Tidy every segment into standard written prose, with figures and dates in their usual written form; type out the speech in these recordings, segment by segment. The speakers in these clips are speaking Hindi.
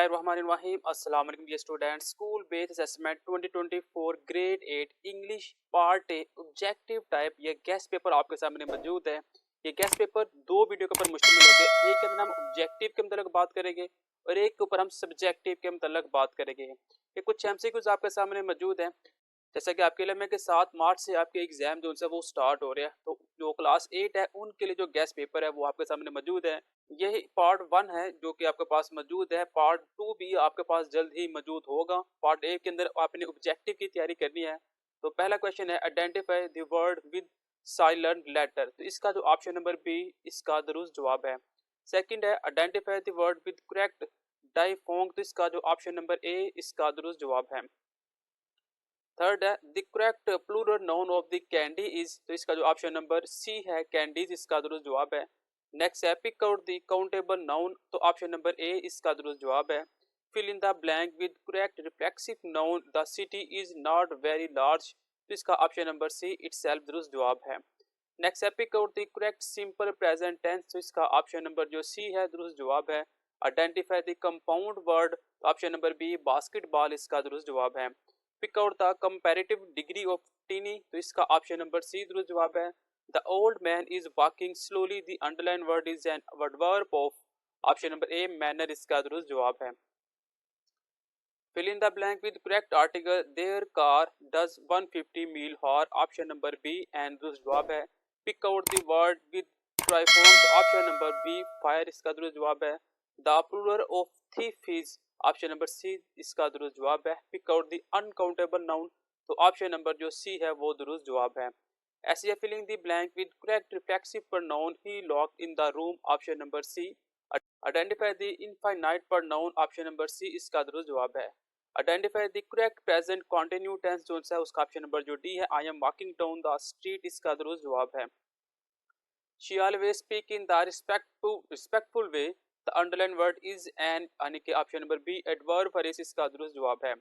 बिस्मिल्लाहिर्रहमानिर्रहीम। अस्सलाम वालेकुम dear students. School based assessment 2024 grade 8 English part A objective type ये गेस्ट पेपर आपके सामने मौजूद है। ये गेस्ट पेपर दो वीडियो के ऊपर मुश्तमिल होंगे। एक के अंदर हम ऑब्जेक्टिव के मतलब बात करेंगे और एक के ऊपर हम सब्जेक्टिव के मतलब बात करेंगे। ये कुछ एमसीक्यूज आपके सामने मौजूद हैं। जैसा कि आपके लिए मैं कि 7 मार्च से आपके एग्जाम जो है वो स्टार्ट हो रहे हैं, तो जो क्लास 8 है उनके लिए जो गेस्ट पेपर है वो आपके सामने मौजूद है। यही पार्ट 1 है जो कि आपके पास मौजूद है। पार्ट 2 भी आपके पास जल्द ही मौजूद होगा। पार्ट 1 के अंदर आपने ऑब्जेक्टिव की तैयारी करनी है। तो पहला क्वेश्चन है identify the word with silent letter. तो इसका जो ऑप्शन नंबर बी इसका दुरुस्त जवाब है। सेकंड है identify the word with correct diphthong. तो इसका जो ऑप्शन नंबर ए इसका दुरुस्त जवाब है। थर्ड है the correct plural noun of the candy is. तो इसका जो ऑप्शन नंबर सी है कैंडीज इसका दुरुस्त जवाब है। नेक्स्ट है pick out the countable noun. तो ऑप्शन नंबर ए इसका दुरुस्त जवाब है। Fill in the blank with correct reflexive noun the city is not very large. तो इसका ऑप्शन नंबर सी इटसेल्फ दुरुस्त जवाब है। नेक्स्ट है pick out the correct simple present tense. तो इसका ऑप्शन नंबर जो सी है दुरुस्त जवाब है। Identify the compound word. तो ऑप्शन नंबर बी बास्केटबॉल इसका दुरुस्त जवाब है। Pick out the comparative degree of tiny. तो इसका ऑप्शन नंबर सी दुरुस्त जवाब है। The old man is walking slowly. The underline word is an verb of. Option number A manner इसका दुरुस्त जवाब है। Fill in the blank with correct article there car does 150 mile hour. Option number B and दुरुस्त जवाब है। Pick out the word with triphthong. Option number B fire इसका दुरुस्त जवाब है। The plural of thief is. Option number C इसका दुरुस्त जवाब है। Pick out the uncountable noun. तो ऑप्शन नंबर जो सी है वो दुरुस्त जवाब है। ऐसे है filling the blank with correct reflexive pronoun he locked in the room. Option number C. Identify the infinite pronoun. Option number C इसका दुरुस्त जवाब है। Identify the correct present continue tense जो है उसका ऑप्शन नंबर जो डी है I am walking down the street इसका दुरुस्त जवाब है। She always speak in the respectful way. The underline word is an यानी कि option number B adverb phrase इसका दुरुस्त जवाब है।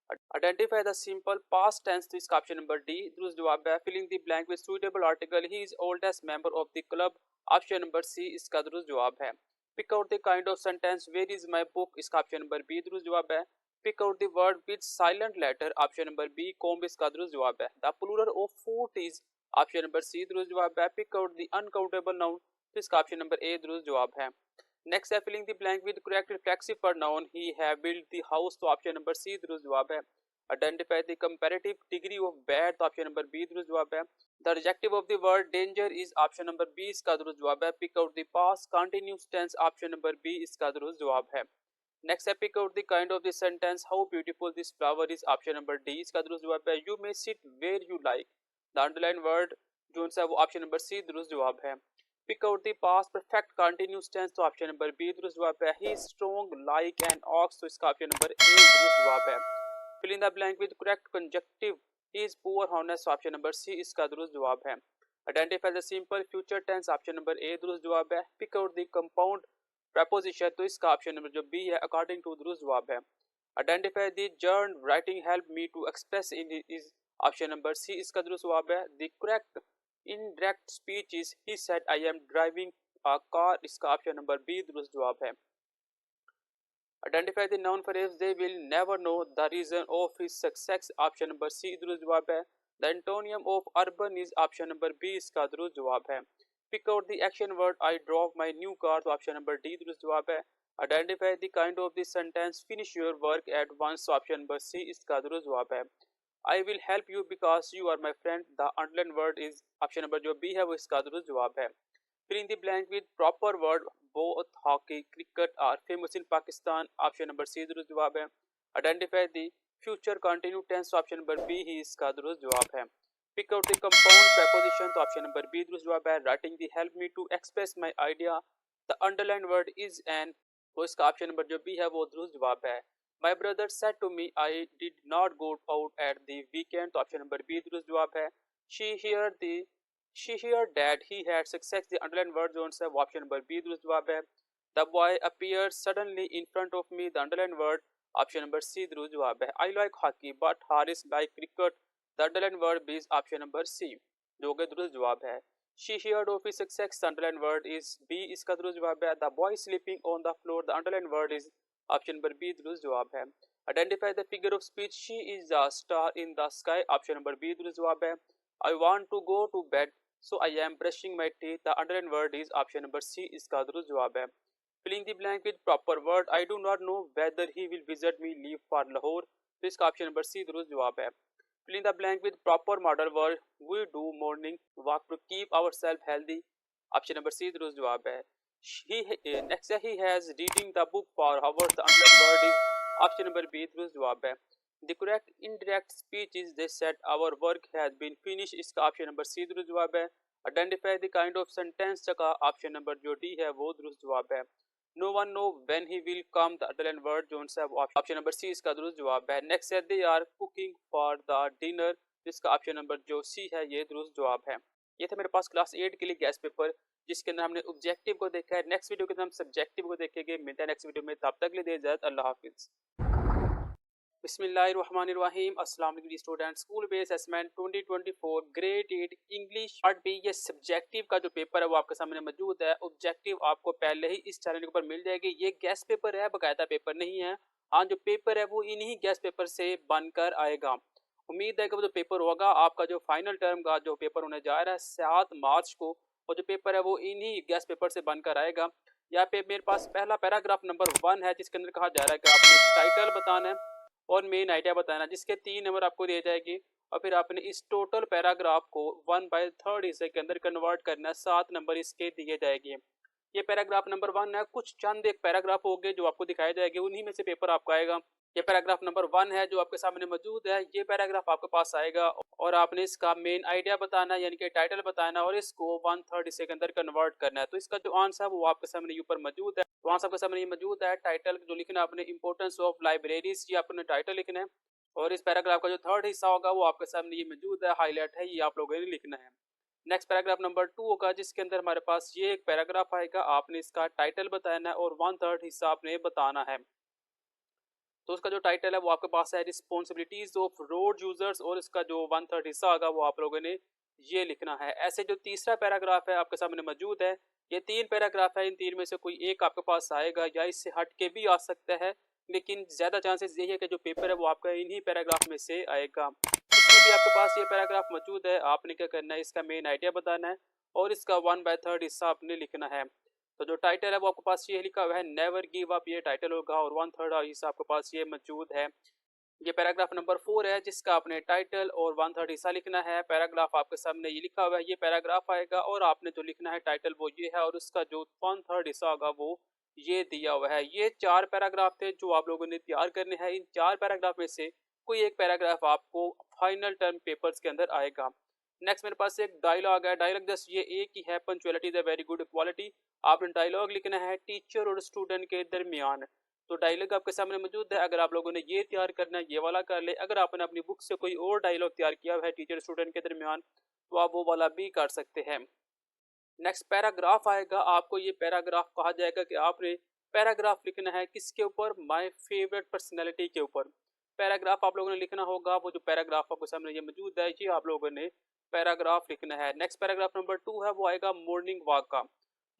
Identify the simple past tense. तो इसका ऑप्शन नंबर डी दुरुस्त जवाब है। Filling the blank with suitable article he is oldest member of the club. Option number C इसका दुरुस्त जवाब है। Pick out the kind of sentence where is my book. इसका ऑप्शन नंबर बी दुरुस्त जवाब है। Pick out the word with silent letter. Option number B comb इसका दुरुस्त जवाब है। The plural of foot is. Option number C दुरुस्त जवाब है। Pick out the uncountable noun. तो इसका ऑप्शन नंबर ए दुरुस्त जवाब है। नेक्स्ट है filling the blank with correct reflexive pronoun he have built the house. तो ऑप्शन नंबर सी दुरुस्त जवाब है। Identify the comparative degree of bad. तो ऑप्शन नंबर बी दुरुस्त जवाब है। The adjective of the word danger is. Option number B इसका दुरुस्त जवाब है। Pick out the past continuous tense. Option number B इसका दुरुस्त जवाब है। नेक्स्ट है pick out the kind of the sentence how beautiful this flower is. Option number D इसका दुरुस्त जवाब है। You may sit where you like. The underline word जो है वो ऑप्शन नंबर सी दुरुस्त जवाब है। Pick out the past perfect continuous tense. तो ऑप्शन नंबर बी दुरुस्त जवाब है। He is strong like an ox. तो इसका ऑप्शन नंबर ए दुरुस्त जवाब है। Fill in the blank with correct conjunctive he is poor honest. Option number C इसका दुरुस्त जवाब है। Identify the simple future tense. Option number A दुरुस्त जवाब है। Pick out the compound preposition। तो इसका ऑप्शन नंबर जो बी है अकॉर्डिंग टू दुरुस्त जवाब है। Identify the gerund writing help me to express in is. Option number C इसका दुरुस्त जवाब है। The correct indirect speech is he said I am driving a car. इसका ऑप्शन नंबर बी दुरुस्त जवाब है। Identify the noun phrase they will never know the reason of his success. Option number C दुरुस्त जवाब है। The antonym of urban is. Option number B इसका दुरुस्त जवाब है। Pick out the action word I drove my new car. तो ऑप्शन नंबर डी दुरुस्त जवाब है। Identify the kind of the sentence finish your work at once. Option number C इसका दुरुस्त जवाब है। I will help you because you are my friend. The underline word is. Option number जो बी है वो इसका दुरुस्त जवाब है। Fill in the blank with proper word. Both hockey, cricket are famous in Pakistan. Option number C दुरुस्त जवाब है। Identify the future continuous tense. Option number B ही इसका दुरुस्त जवाब है। Pick out the compound preposition. तो option number B दुरुस्त जवाब है। Writing the help me to express my idea. The underlined word is an। तो इसका ऑप्शन नंबर जो बी है वो दुरुस्त जवाब है। My brother said to me I did not go out at the weekend। तो ऑप्शन नंबर बी दुरुस्त जवाब है। She heard that he had success। The underlined word जो है वो ऑप्शन नंबर बी दुरुस्त जवाब है। The boy appeared suddenly in front of me। The underlined word option number C दुरुस्त जवाब है। I like hockey but Haris like cricket। The underlined word is option number C जो कि दुरुस्त जवाब है। She heard of his success। The underlined word is B इसका दुरुस्त जवाब है। The boy sleeping on the floor। The underlined word is option number B दुरुस्त जवाब है। Identify the figure of speech she is the star in the sky, option number B दुरुस्त जवाब है। I want to go to bed so I am brushing my teeth, the underline word is, option number C इसका दुरुस्त जवाब है। Filling the blank with proper word, I do not know whether he will visit me leave for Lahore, तो इसका ऑप्शन नंबर सी दुरुस्त जवाब है। Fill in the blank with proper modal verb, we do morning walk to keep ourselves healthy, option number C दुरुस्त जवाब है। Next he has reading the book for hours, the underlined word is, option number B दुरुस्त जवाब है। The correct indirect speech is they said our work has been finished, इसका ऑप्शन नंबर सी दुरुस्त जवाब है। Identify the kind of sentence का ऑप्शन नंबर जो डी है वो दुरुस्त जवाब है। No one know when he will come, the underline word जोन सा ऑप्शन नंबर सी इसका दुरुस्त जवाब है। नेक्स्ट है they are cooking for the dinner, जिसका ऑप्शन नंबर जो सी है ये दुरुस्त जवाब है। ये था मेरे पास क्लास 8 के लिए गैस पेपर, जिसके अंदर हमने ऑब्जेक्टिव को देखा है। नेक्स्ट वीडियो के अंदर हम सब्जेक्टिव को देखेंगे। मिलता है नेक्स्ट वीडियो में, तब तक के लिए दे इजाजत, अल्लाह हाफिज। बिस्मिल्लाहिर्रहमानिर्रहीम, अस्सलाम वालेकुम student. School based assessment 2024 grade 8 English part B, ये सब्जेक्टिव का जो पेपर है वो आपके सामने मौजूद है। ऑब्जेक्टिव आपको पहले ही इस चैनल के ऊपर मिल जाएगी। ये गैस पेपर है, बाकायदा पेपर नहीं है। हाँ, जो पेपर है वो इन्हीं गैस पेपर से बनकर आएगा। उम्मीद है कि वो जो पेपर होगा आपका जो फाइनल टर्म का जो पेपर होने जा रहा है 7 मार्च को, और जो पेपर है वो इन्हीं गैस पेपर से बनकर आएगा। यहाँ पे मेरे पास पहला पैराग्राफ नंबर 1 है, जिसके अंदर कहा जा रहा है कि आपने टाइटल बताना है और मेन आइडिया बताना, जिसके 3 नंबर आपको दिए जाएगी। और फिर आपने इस टोटल पैराग्राफ को 1/3 हिस्से के अंदर कन्वर्ट करना है, 7 नंबर इसके दिए जाएंगे। ये पैराग्राफ नंबर 1 है। कुछ चंद एक पैराग्राफ हो गए जो आपको दिखाए जाएंगे, उन्हीं में से पेपर आपका आएगा। ये पैराग्राफ नंबर 1 है जो आपके सामने मौजूद है। ये पैराग्राफ आपके पास आएगा और आपने इसका मेन आइडिया बताना है, यानी कि टाइटल बताना है, और इसको 1/3 हिस्से के अंदर कन्वर्ट करना है। तो इसका जो आंसर है वो आपके सामने ऊपर मौजूद है। तो आंसर आपके सामने मौजूद है। टाइटल जो लिखना है आपने, इंपॉर्टेंस ऑफ लाइब्रेरीज, ये आपने टाइटल लिखना है। और इस पैराग्राफ का जो 3rd हिस्सा होगा वो आपके सामने ये मौजूद है, हाईलाइट है, ये आप लोगों ने लिखना है। नेक्स्ट पैराग्राफ नंबर 2 होगा, जिसके अंदर हमारे पास ये एक पैराग्राफ आएगा। आपने इसका टाइटल बताना है और 1/3 हिस्सा आपने बताना है। तो उसका जो टाइटल है वो आपके पास है, रिस्पॉन्सिबिलिटीज ऑफ रोड यूजर्स, और इसका जो 1/3 हिस्सा होगा वो आप लोगों ने ये लिखना है। ऐसे जो तीसरा पैराग्राफ है आपके सामने मौजूद है, ये 3 पैराग्राफ है। इन 3 में से कोई एक आपके पास आएगा या इससे हट के भी आ सकता है, लेकिन ज़्यादा चांसेस यही है कि जो पेपर है वो आपका इन्हीं पैराग्राफ में से आएगा। इसमें भी आपके पास ये पैराग्राफ मौजूद है। आपने क्या करना है, इसका मेन आइडिया बताना है और इसका 1/3 हिस्सा आपने लिखना है। तो जो टाइटल है वो आपके पास ये लिखा हुआ है, नेवर गिव अप, ये टाइटल होगा, और 1/3 हिस्सा आपके पास ये मौजूद है। ये पैराग्राफ नंबर 4 है, जिसका आपने टाइटल और 1/3 हिस्सा लिखना है। पैराग्राफ आपके सामने ये लिखा हुआ है, ये पैराग्राफ आएगा और आपने जो लिखना है टाइटल वो ये है, और उसका जो 1/3 हिस्सा होगा वो ये दिया हुआ है। ये 4 पैराग्राफ थे जो आप लोगों ने तैयार करने हैं। इन 4 पैराग्राफ में से कोई एक पैराग्राफ आपको फाइनल टर्म पेपर्स के अंदर आएगा। नेक्स्ट मेरे पास एक डायलॉग है। डायलॉग जस्ट ये एक ही है, punctuality is a very good quality. आपने डायलॉग लिखना है टीचर और स्टूडेंट के दरमियान। तो डायलॉग आपके सामने मौजूद है। अगर आप लोगों ने ये तैयार करना है, ये वाला कर ले। अगर आपने अपनी बुक से कोई और डायलॉग तैयार किया हुआ है टीचर स्टूडेंट के दरमियान, तो आप वो वाला भी कर सकते हैं। नेक्स्ट पैराग्राफ आएगा। आपको ये पैराग्राफ कहा जाएगा कि आपने पैराग्राफ लिखना है किसके ऊपर, माय फेवरेट पर्सनैलिटी के ऊपर। पैराग्राफ आप लोगों ने लिखना होगा। वो जो पैराग्राफ आपके सामने ये मौजूद है, ये आप लोगों ने पैराग्राफ लिखना है। नेक्स्ट पैराग्राफ नंबर 2 है, वो आएगा मॉर्निंग वॉक का।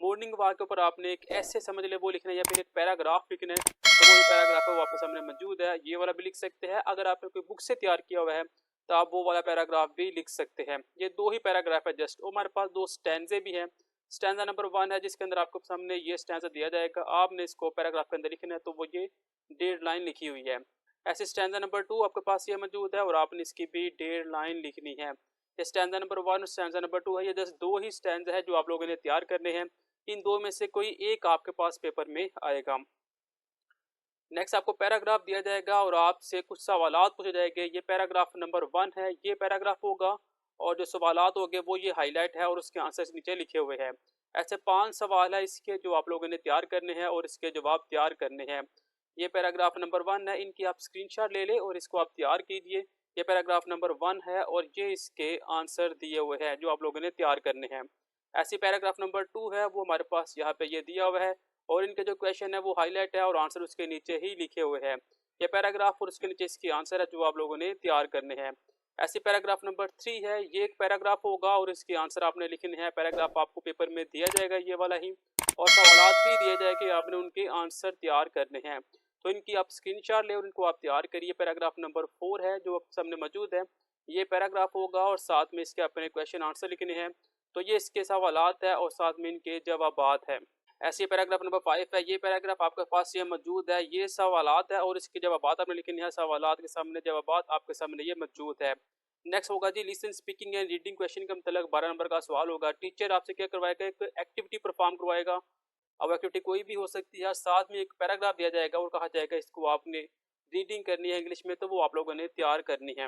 मॉर्निंग वॉक के ऊपर आपने एक ऐसे समझ ले वो लिखना है, या फिर एक पैराग्राफ लिखना है। तो वो पैराग्राफ है वो आपके सामने मौजूद है। ये वाला भी लिख सकते हैं। अगर आपने कोई बुक से तैयार किया हुआ है तो आप वो वाला पैराग्राफ भी लिख सकते हैं। ये 2 ही पैराग्राफ है जस्ट। और हमारे पास 2 स्टैंजे भी हैं। स्टैंजा नंबर 1 है, जिसके अंदर आपको सामने ये स्टैंजा दिया जाएगा। आपने इसको पैराग्राफ के अंदर लिखना है, तो वो ये डेढ़ लाइन लिखी हुई है। ऐसे स्टैंजा नंबर 2 आपके पास ये मौजूद है और आपने इसकी भी डेढ़ लाइन लिखनी है। ये स्टैंजा नंबर 1 और स्टैंजा नंबर 2 है। ये जस्ट 2 ही स्टैंजा है जो आप लोगों ने तैयार करने हैं। इन 2 में से कोई एक आपके पास पेपर में आएगा। नेक्स्ट आपको पैराग्राफ दिया जाएगा और आपसे कुछ सवालात पूछे जाएंगे। ये पैराग्राफ नंबर 1 है, ये पैराग्राफ होगा, और जो सवालात होंगे वो ये हाईलाइट है और उसके आंसर्स नीचे लिखे हुए हैं। ऐसे 5 सवाल है इसके जो आप लोगों ने तैयार करने हैं और इसके जवाब तैयार करने हैं। ये पैराग्राफ नंबर 1 है, इनकी आप स्क्रीनशॉट ले लें और इसको आप तैयार कीजिए। ये पैराग्राफ नंबर 1 है और ये इसके आंसर दिए हुए हैं जो आप लोगों ने तैयार करने हैं। ऐसी पैराग्राफ नंबर 2 है, वो हमारे पास यहाँ पे ये दिया हुआ है और इनके जो क्वेश्चन है वो हाईलाइट है और आंसर उसके नीचे ही लिखे हुए हैं। ये पैराग्राफ और उसके नीचे इसके आंसर है जो आप लोगों ने तैयार करने हैं। ऐसी पैराग्राफ नंबर 3 है, ये एक पैराग्राफ होगा और इसके आंसर आपने लिखने हैं। पैराग्राफ आपको पेपर में दिया जाएगा ये वाला ही, और सवालात भी दिए जाएंगे, आपने उनके आंसर तैयार करने हैं। तो इनकी आप स्क्रीनशॉट ले और इनको आप तैयार करिए। पैराग्राफ नंबर 4 है जो आपके सामने मौजूद है, ये पैराग्राफ होगा और साथ में इसके अपने क्वेश्चन आंसर लिखने हैं। तो ये इसके सवालात है और साथ में इनके जवाबात है। ऐसे ही पैराग्राफ नंबर 5 है, ये पैराग्राफ आपके पास ये मौजूद है, ये सवालात है और इसके जवाबात आपने लिखने हैं। सवालात के सामने जवाबात आपके सामने ये मौजूद है। नेक्स्ट होगा जी listen speaking and reading question के मतलब 12 नंबर का सवाल होगा। टीचर आपसे क्या करवाएगा, एक एक्टिविटी परफॉर्म करवाएगा। अब एक्टिविटी कोई भी हो सकती है, साथ में एक पैराग्राफ दिया जाएगा और कहा जाएगा इसको आपने रीडिंग करनी है इंग्लिश में, तो वो आप लोगों ने तैयार करनी है।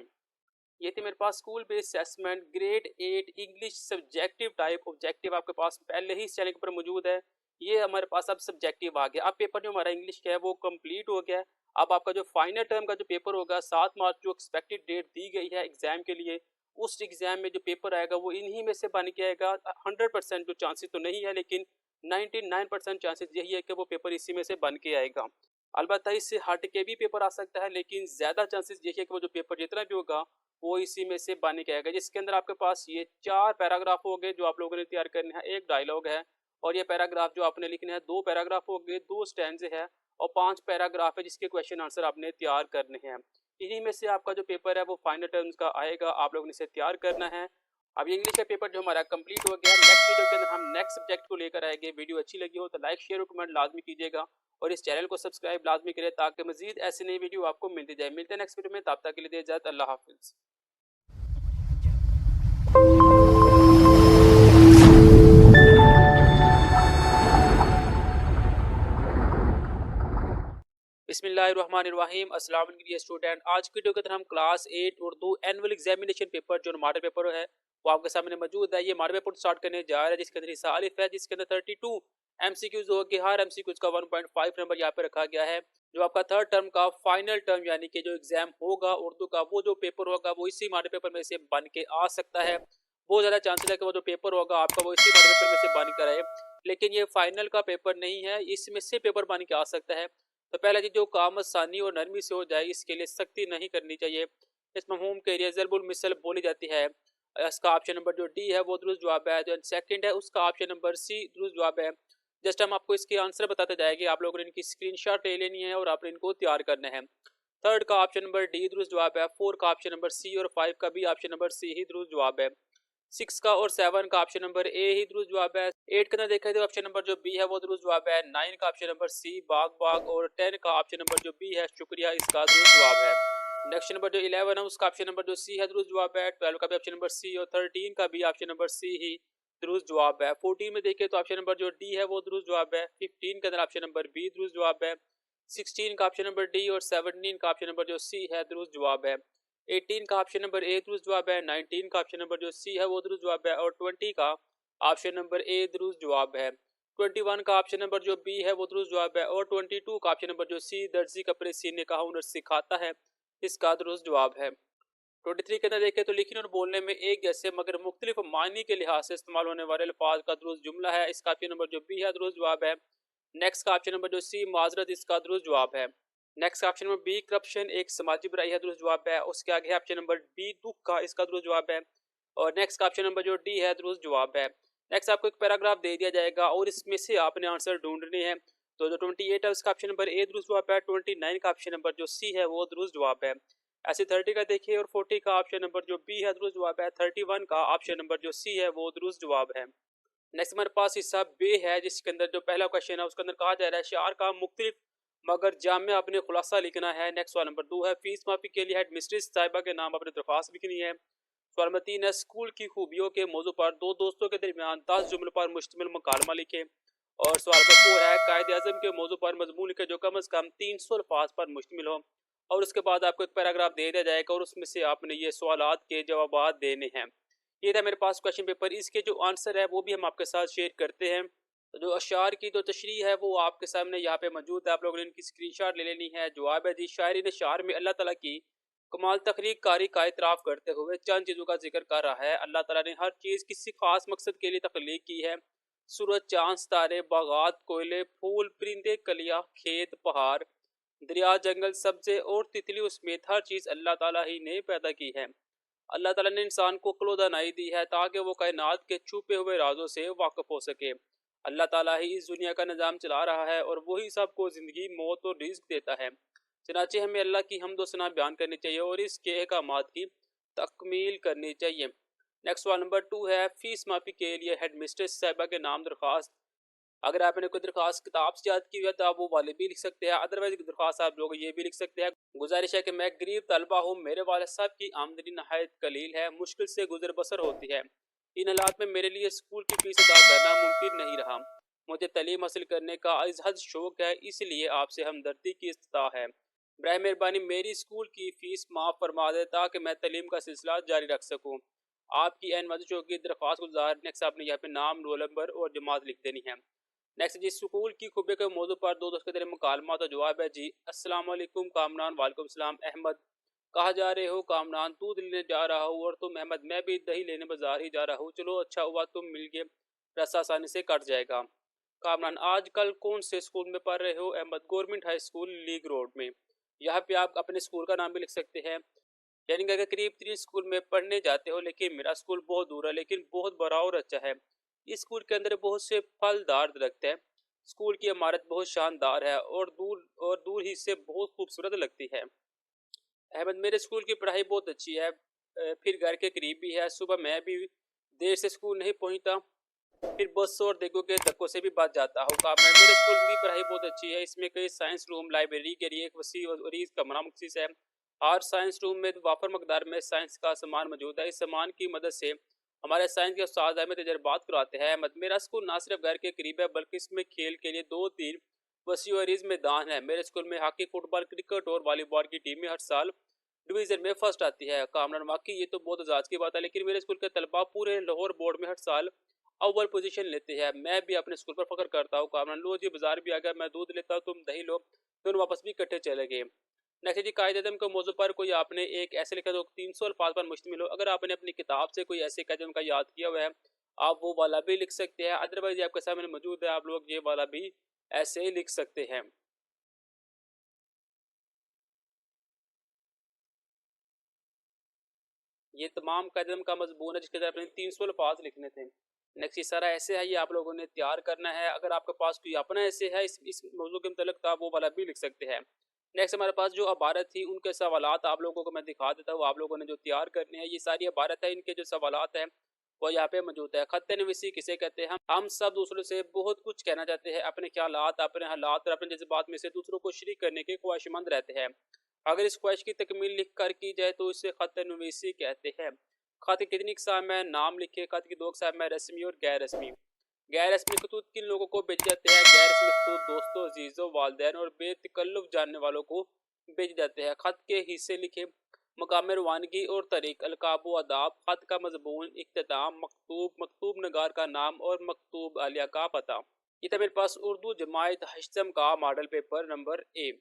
ये थी मेरे पास school based assessment grade 8 English subjective type objective आपके पास पहले ही चैनल पर मौजूद है। ये हमारे पास अब सब्जेक्टिव आ गया। अब पेपर जो हमारा इंग्लिश का है वो कंप्लीट हो गया है। अब आपका जो फाइनल टर्म का जो पेपर होगा 7 मार्च जो एक्सपेक्टेड डेट दी गई है एग्जाम के लिए, उस एग्जाम में जो पेपर आएगा वो इन्हीं में से बन के आएगा। 100% जो चांसेस तो नहीं है, लेकिन 99% चांसेस यही है कि वो पेपर इसी में से बन के आएगा। अलबत्ता इससे हट के भी पेपर आ सकता है, लेकिन ज़्यादा चांसेस यही है कि वो जो पेपर जितना भी होगा वो इसी में से बन के आएगा। जिसके अंदर आपके पास ये 4 पैराग्राफ हो गए जो आप लोगों ने तैयार करने हैं, 1 डायलॉग है और ये पैराग्राफ जो आपने लिखने हैं 2 पैराग्राफ हो गए, 2 स्टैंजे है और 5 पैराग्राफ है जिसके क्वेश्चन आंसर आपने तैयार करने हैं। इन्हीं में से आपका जो पेपर है वो फाइनल टर्म्स का आएगा, आप लोगों ने इसे तैयार करना है। अब ये इंग्लिश का पेपर जो हमारा कंप्लीट हो गया। नेक्स्ट वीडियो के अंदर हम नेक्स्ट सब्जेक्ट को लेकर आएंगे। वीडियो अच्छी लगी हो तो लाइक शेयर और कमेंट लाजमी कीजिएगा और इस चैनल को सब्सक्राइब लाजमी करें ताकि मजीद ऐसी नई वीडियो आपको मिलती जाए। मिलते हैं नेक्स्ट वीडियो में, तब तक के लिए दे इजाजत। अल्लाह हाफिज़। बिस्मिल्लाहिर्रहमानिर्रहीम। अस्सलाम वालेकुम डियर स्टूडेंट। आज की वीडियो के अंदर हम class 8 Urdu annual examination paper जो मॉडल पेपर है वो आपके सामने मौजूद है। ये मॉडल पेपर स्टार्ट करने जा रहा है जिसके अंदर हिस्सा अलिफ है, जिसके अंदर 32 एमसीक्यूज होगी। हर एमसीक्यूज का 1.5 नंबर यहाँ पे रखा गया है। जो आपका थर्ड टर्म का फाइनल टर्म यानी कि जो एग्जाम होगा उर्दू का, वो जो पेपर होगा वो इसी मॉडल पेपर में से बन के आ सकता है। बहुत ज़्यादा चांसेस है कि वो जो पेपर होगा आपका वो इसी मॉडल पेपर में से बन कर आए, लेकिन ये फाइनल का पेपर नहीं है, इसमें से पेपर बन के आ सकता है। तो पहला चीज जो काम आसानी और नरमी से हो जाए इसके लिए सख्ती नहीं करनी चाहिए। इस मफहूम के लिए ज़रबुल मिसल बोली जाती है। इसका ऑप्शन नंबर जो डी है वो दुरुस्त जवाब है। जो सेकंड है उसका ऑप्शन नंबर सी दुरुस्त जवाब है। जस्ट हम आपको इसके आंसर बताते जाएंगे, आप लोगों ने इनकी स्क्रीनशॉट ले लेनी है और आपने इनको तैयार करना है। थर्ड का ऑप्शन नंबर डी दुरुस्त जवाब है। 4 का ऑप्शन नंबर सी और 5 का भी ऑप्शन नंबर सी ही दुरुस्त जवाब है। 6 का और 7 का ऑप्शन नंबर ए ही दुरुस्त जवाब है। 8 के अंदर देखा तो ऑप्शन नंबर जो बी है वो दुरुस्त जवाब है। 9 का ऑप्शन नंबर सी बाग बाग और 10 का ऑप्शन नंबर जो बी है शुक्रिया, इसका दुरुस्त जवाब है। नेक्स्ट नंबर जो 11 है उसका ऑप्शन नंबर जो सी है दुरुस्त जवाब है। 12 का भी ऑप्शन नंबर सी और 13 का भी ऑप्शन नंबर सी ही दुरुस्त जवाब है। 14 में देखिए तो ऑप्शन नंबर जो डी है वो दुरुस्त जवाब है। 15 के अंदर ऑप्शन नंबर बी दुरुस्त जवाब है। 16 का ऑप्शन नंबर डी और 17 का ऑप्शन नंबर जो सी है दुरुस्त जवाब है। 18 का ऑप्शन नंबर ए दुरुस्त जवाब है। 19 का ऑप्शन नंबर जो सी है वो दुरुस्त जवाब है और 20 का ऑप्शन नंबर ए दुरुस्त जवाब है। 21 का ऑप्शन नंबर जो बी है वो दुरुस्त जवाब है और 22 का ऑप्शन नंबर जो सी दर्जी कपड़े सीने का हुनर सिखाता है, इसका दुरुस्त जवाब है। 23 के अंदर देखें तो लिखने और बोलने में एक जैसे मगर मुख्तलिफ मायने के लिहाज से इस्तेमाल होने वाले अल्फाज का दुरुस्त जुमला है, इसका ऑप्शन नंबर जो बी है दुरुस्त जवाब है। नेक्स्ट का ऑप्शन नंबर जो सी माजरत, इसका दुरुस्त जवाब है। Next option number B corruption एक समाजी बुराई है, दुरुस्त जवाब है। उसके आगे ऑप्शन नंबर बी दुख का, इसका दुरुस्त जवाब है। और नेक्स्ट ऑप्शन नंबर जो डी है दुरुस्त जवाब है। नेक्स्ट आपको एक पैराग्राफ दे दिया जाएगा और इसमें से आपने आंसर ढूंढने हैं। तो जो 28 है उसका ऑप्शन नंबर ए दुरुस्त जवाब है। 29 का ऑप्शन नंबर जो सी है वो दुरुस्त जवाब है। ऐसे 30 का देखिए और 40 का ऑप्शन नंबर जो बी है दुरुस्त जवाब है। 31 का ऑप्शन नंबर जो सी है वो दुरुस्त जवाब है। नेक्स्ट हमारे पास हिस्सा बे है जिसके अंदर जो पहला क्वेश्चन है उसके अंदर कहा जा रहा है शार का मुख्तलिफ मगर जामे अपने खुलासा लिखना है। नेक्स्ट सवाल नंबर 2 है फीस माफी के लिए हेड मिस्ट्रेस साहिबा के नाम अपनी दरख्वास्त लिखनी है। सवाल नंबर 3 है स्कूल की खूबियों के मौजू पर दो दोस्तों के दरमियान 10 जुमलों पर मुश्तमिल मुकालमा लिखे। और सवाल नंबर 4 है कायद आजम के मौजू पर मजमून लिखे जो कम अज कम 300 अल्फाज पर मुश्तमिल हो। और उसके बाद आपको एक पैराग्राफ दे दिया जाएगा और उसमें से आपने ये सवालात के जवाब देने हैं। ये था मेरे पास क्वेश्चन पेपर। इसके जो आंसर है वो भी हम आपके साथ शेयर करते हैं। तो जो अशार की जो तशरीह है वो आपके सामने यहाँ पे मौजूद है, आप लोगों ने इनकी स्क्रीनशॉट ले लेनी है। जवाब है जी शायरी ने शार में अल्लाह ताला की कमाल तखलीक कारी का इतराफ़ करते हुए चंद चीज़ों का जिक्र कर रहा है। अल्लाह ताला ने हर चीज़ किसी खास मकसद के लिए तख्लीक की है। सूरज, चांद, तारे, बागात, कोयले, फूल, परिंदे, कलियाँ, खेत, पहाड़, दरिया, जंगल, सब्जे और तितलियों समेत हर चीज़ अल्लाह ताला ही ने पैदा की है। अल्लाह ताला ने इंसान को अक्ल व दानाई दी है ताकि वो कायनात के छुपे हुए राजों से वाकिफ हो सके। अल्लाह ताला ही इस दुनिया का निज़ाम चला रहा है और वही सबको ज़िंदगी, मौत और रिज़्क देता है। चनाचे हमें अल्लाह की हम्द व सना बयान करनी चाहिए और इसके अहकामात की तकमील करनी चाहिए। नेक्स्ट सवाल नंबर 2 है, फ़ीस माफ़ी के लिए हेडमिस्ट्रेस साहिबा के नाम दरख्वास्त। अगर आपने कोई दरख्वास्त किताब से याद की हुई है तो आप वो वाले भी लिख सकते हैं, अदरवाइज़ दरख्वास्त आप लोग ये भी लिख सकते हैं। गुज़ारिश है कि मैं गरीब तलबा हूँ, मेरे वालिद साहब की आमदनी नहायत कलील है, मुश्किल से गुज़र बसर होती है। इन हालात में मेरे लिए स्कूल की फ़ीस अदा करना मुमकिन नहीं रहा। मुझे तालीम हासिल करने का अज़हद शौक़ है, इसलिए आपसे हमदर्दी की इस्तदा है। बराए मेहरबानी मेरी स्कूल की फ़ीस माफ़ फरमा दें ताकि मैं तालीम का सिलसिला जारी रख सकूँ। आपकी एन वज़ह की दरख्वास्त गुज़ार। नेक्स्ट आपने यहाँ पे नाम, रोल नंबर और जमात लिख देनी है। नेक्स्ट जी, स्कूल की खूबियों के मौजू पर दो दोस्त के तेरे मुकालमा तो जवाब है जी। अस्सलाम वालेकुम कामरान। वालेकुम सलाम। अहमद, कहाँ जा रहे हो? कामरान, दूध लेने जा रहा हूँ। और तुम? अहमद, मैं भी दही लेने बाजार ही जा रहा हूँ। चलो अच्छा हुआ तुम मिल गए, रास्ता आसानी से कट जाएगा। कामरान, आजकल कौन से स्कूल में पढ़ रहे हो? Ahmad, government high school league road में। यहाँ पे आप अपने स्कूल का नाम भी लिख सकते हैं। यानी कि अगर करीब 3 स्कूल में पढ़ने जाते हो, लेकिन मेरा स्कूल बहुत दूर है लेकिन बहुत बड़ा और अच्छा है। इस स्कूल के अंदर बहुत से फलदार दरख्त हैं। स्कूल की इमारत बहुत शानदार है और दूर ही से बहुत खूबसूरत लगती है। अहमद, मेरे स्कूल की पढ़ाई बहुत अच्छी है, फिर घर के करीब भी है। सुबह मैं भी देर से स्कूल नहीं पहुंचता, फिर बस और देखो के धक्कों से भी बच जाता हूँ। काम है, मेरे स्कूल की पढ़ाई बहुत अच्छी है। इसमें कई साइंस रूम, लाइब्रेरी के लिए एक वसी और अरीज कमरा मखसीस है। हर साइंस रूम में वाफर मकदार में साइंस का सामान मौजूद है। इस सामान की मदद से हमारे साइंस के उस्ताद हमें तजर्बात कराते हैं। अहमद, मेरा स्कूल ना सिर्फ घर के करीब है बल्कि इसमें खेल के लिए 2-3 वसी और अरीज मैदान है। मेरे स्कूल में हॉकी, फुटबॉल, क्रिकेट और वॉलीबॉल की टीमें हर साल डिवीजन में फर्स्ट आती है। कामरान, वाकई ये तो बहुत एजाज की बात है, लेकिन मेरे स्कूल के तलबा पूरे लाहौर बोर्ड में हर साल अव्वल पोजीशन लेते हैं। मैं भी अपने स्कूल पर फख्र करता हूँ। कामरान, लो जी बाजार भी आ गया, मैं दूध लेता हूँ, तुम दही लो। दोनों वापस भी इकट्ठे चले गए। नेक्स्ट जी, कायदे आज़म के मौजू पर कोई आपने एक ऐसे लिखा जो 300 अल्फाज पर मुश्तमिल हो। अगर आपने अपनी किताब से कोई ऐसे कायदे आज़म का याद किया हुआ है, आप वो वाला भी लिख सकते हैं, अदरवाइज आपके सामने मौजूद है, आप लोग ये वाला भी ऐसे ही लिख सकते हैं। ये तमाम कदम का मजमून है जिसके अंदर अपने 300 अल्फाज लिखने थे। नेक्स्ट ये सारा ऐसे है, ये आप लोगों ने तैयार करना है। अगर आपके पास कोई अपना ऐसे है इस मौजू के मतलब, तो आप वो वाला भी लिख सकते हैं। नेक्स्ट हमारे पास जो अबारत थी उनके सवालात आप लोगों को मैं दिखा देता हूँ। आप लोगों ने जो तैयार करने हैं, ये सारी अबारत है, इनके जो सवालात हैं वो यहाँ पे मौजूद है। खत्ते नवीसी किसे कहते हैं? हम सब दूसरों से बहुत कुछ कहना चाहते हैं, अपने ख्यालात, अपने हालात और अपने जज्बात में से दूसरों को शरीक करने के ख्वाहिशमंद रहते हैं। अगर इस ख्वाहिश की तकमील लिख कर की जाए तो इसे खत नवीसी कहते हैं। खत की कितनी अक़साम है? नाम लिखे। खत की 2 अक़साम है, रस्मी और गैर रस्मी। गैर रस्मी खतूत किन लोगों को भेजे जाते हैं? गैर रस्मी खतूत दोस्तों, अजीज़ों, वालिदैन और बेतकल्लुफ़ जानने वालों को भेजे जाते हैं। खत के हिस्से लिखे। मकाम रवानगी और तरीक, अलकाब व आदाब, खत का मजमून, इख्तिताम, मकतूब, मकतूब नगार का नाम और मकतूब आलिया का पता। ये था मेरे पास उर्दू जमायत हश्तम का मॉडल पेपर नंबर ए।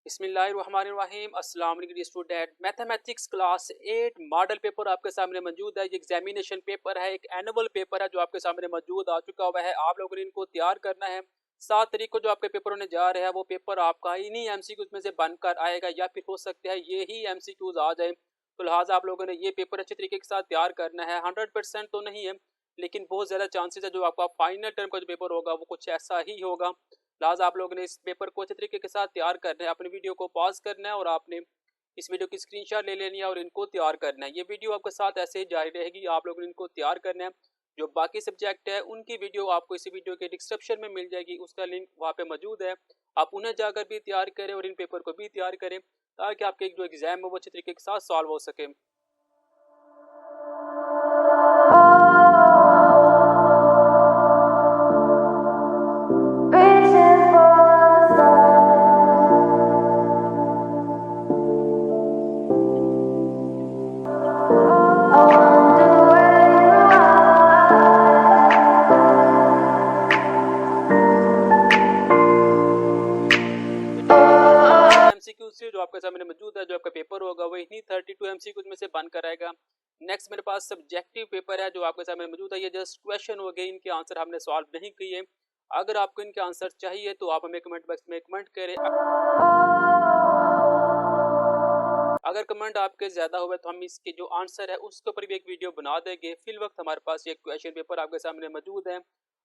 बिस्मिल्लाहिर्रहमानिर्रहीम। अस्सलाम वालेकुम student. Mathematics class 8 model paper आपके सामने मौजूद है। ये एग्जामिनेशन पेपर है, एक एनुअल पेपर है जो आपके सामने मौजूद आ चुका हुआ है। आप लोगों ने इनको तैयार करना है। 7 तारीख को जो आपके पेपर होने जा रहे हैं वो पेपर आपका इन्हीं एमसीक्यूज में से बनकर आएगा, या फिर हो सकता है ये ही एमसीक्यूज आ जाए। तो लिहाजा आप लोगों ने ये पेपर अच्छे तरीके के साथ तैयार करना है। 100% तो नहीं है, लेकिन बहुत ज़्यादा चांसेस है जो आपका फाइनल टर्म का जो पेपर होगा वो कुछ ऐसा ही होगा। लिहाजा आप लोगों ने इस पेपर को अच्छे तरीके के साथ तैयार करना है। अपने वीडियो को पॉज करना है और आपने इस वीडियो की स्क्रीनशॉट ले लेनी है और इनको तैयार करना है। ये वीडियो आपके साथ ऐसे ही जारी रहेगी, आप लोगों ने इनको तैयार करना है। जो बाकी सब्जेक्ट है उनकी वीडियो आपको इसी वीडियो के डिस्क्रिप्शन में मिल जाएगी, उसका लिंक वहाँ पे मौजूद है। आप उन्हें जाकर भी तैयार करें और इन पेपर को भी तैयार करें, ताकि आपके जो एग्जाम है वो अच्छे तरीके के साथ सॉल्व हो सके। एमसीक्यू से जो आपके सामने मौजूद है, जो आपका पेपर होगा वो इन्हीं 32 एमसीक्यूज में से बनकर आएगा। नेक्स्ट मेरे पास सब्जेक्टिव पेपर है जो आपके सामने मौजूद है। ये जस्ट क्वेश्चन हो गए, इनके आंसर हमने सॉल्व नहीं किए। अगर आपको इनके आंसर चाहिए तो आप हमें कमेंट बॉक्स में कमेंट करें। अगर कमेंट आपके ज़्यादा हुए तो हम इसके जो आंसर है उसके ऊपर भी एक वीडियो बना देंगे। फिल वक्त हमारे पास ये क्वेश्चन पेपर आपके सामने मौजूद है,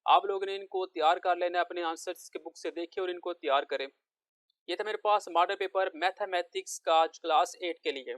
आप लोगों ने इनको तैयार कर लेना है, अपने आंसर्स के बुक से देखें और इनको तैयार करें। ये था मेरे पास मॉडल पेपर मैथमेटिक्स का क्लास 8 के लिए।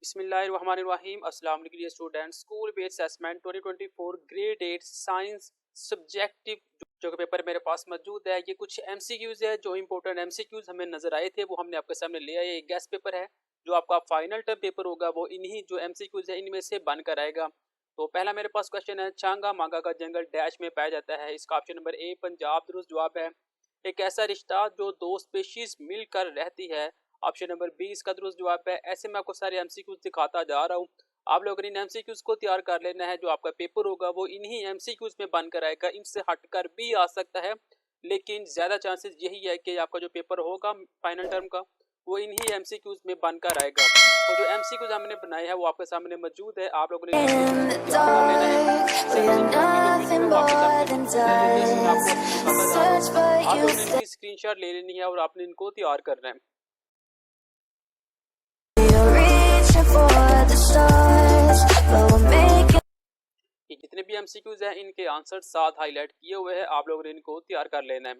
बिस्मिल्लाहिर्रहमानिर्रहीम। अस्सलाम वालेकुम student. School based assessment 2024 grade 8 science subjective जो पेपर मेरे पास मौजूद है, ये कुछ एमसीक्यूज है। जो इंपॉर्टेंट एमसीक्यूज हमें नजर आए थे वो हमने आपके सामने ले आए। ये गेस्ट पेपर है, जो आपका फाइनल टर्म पेपर होगा वो इन्हीं जो एमसीक्यूज है इनमें से बनकर आएगा। तो पहला मेरे पास क्वेश्चन है, चांगा मांगा का जंगल डैश में पाया जाता है। इसका ऑप्शन नंबर ए पंजाब दुरुस्त जवाब है। एक ऐसा रिश्ता जो दो स्पेशीज मिलकर रहती है। ऑप्शन नंबर 20 का दुरुस्त जवाब है। ऐसे मैं आपको सारे एमसीक्यूज दिखाता जा रहा हूँ, आप लोगों ने इन एमसीक्यूज को तैयार कर लेना है। जो आपका पेपर होगा वो इन्हीं एमसीक्यूज में बनकर आएगा, इनसे हटकर भी आ सकता है, लेकिन ज्यादा चांसेस यही है कि आपका जो पेपर होगा फाइनल टर्म का वो इन्हीं एमसीक्यूज में बनकर आएगा। तो जो एमसीक्यूज हमने बनाए हैं वो आपके सामने मौजूद है, आप लोगों ने इन एमसीक्यूज को तैयार कर लेना है। इस एमसीक्यूज की जो वीडियो है वो आपके सामने मौजूद है, ये जैसे मैं आपको दिखाता जा रहा हूँ, आप लोगों ने इनकी स्क्रीनशॉट ले लेनी है और आपने इनको तैयार करना है। ये जितने भी एमसीक्यूज हैं इनके आंसर साथ हाईलाइट किए हुए हैं, आप लोगों ने इनको तैयार कर लेना है।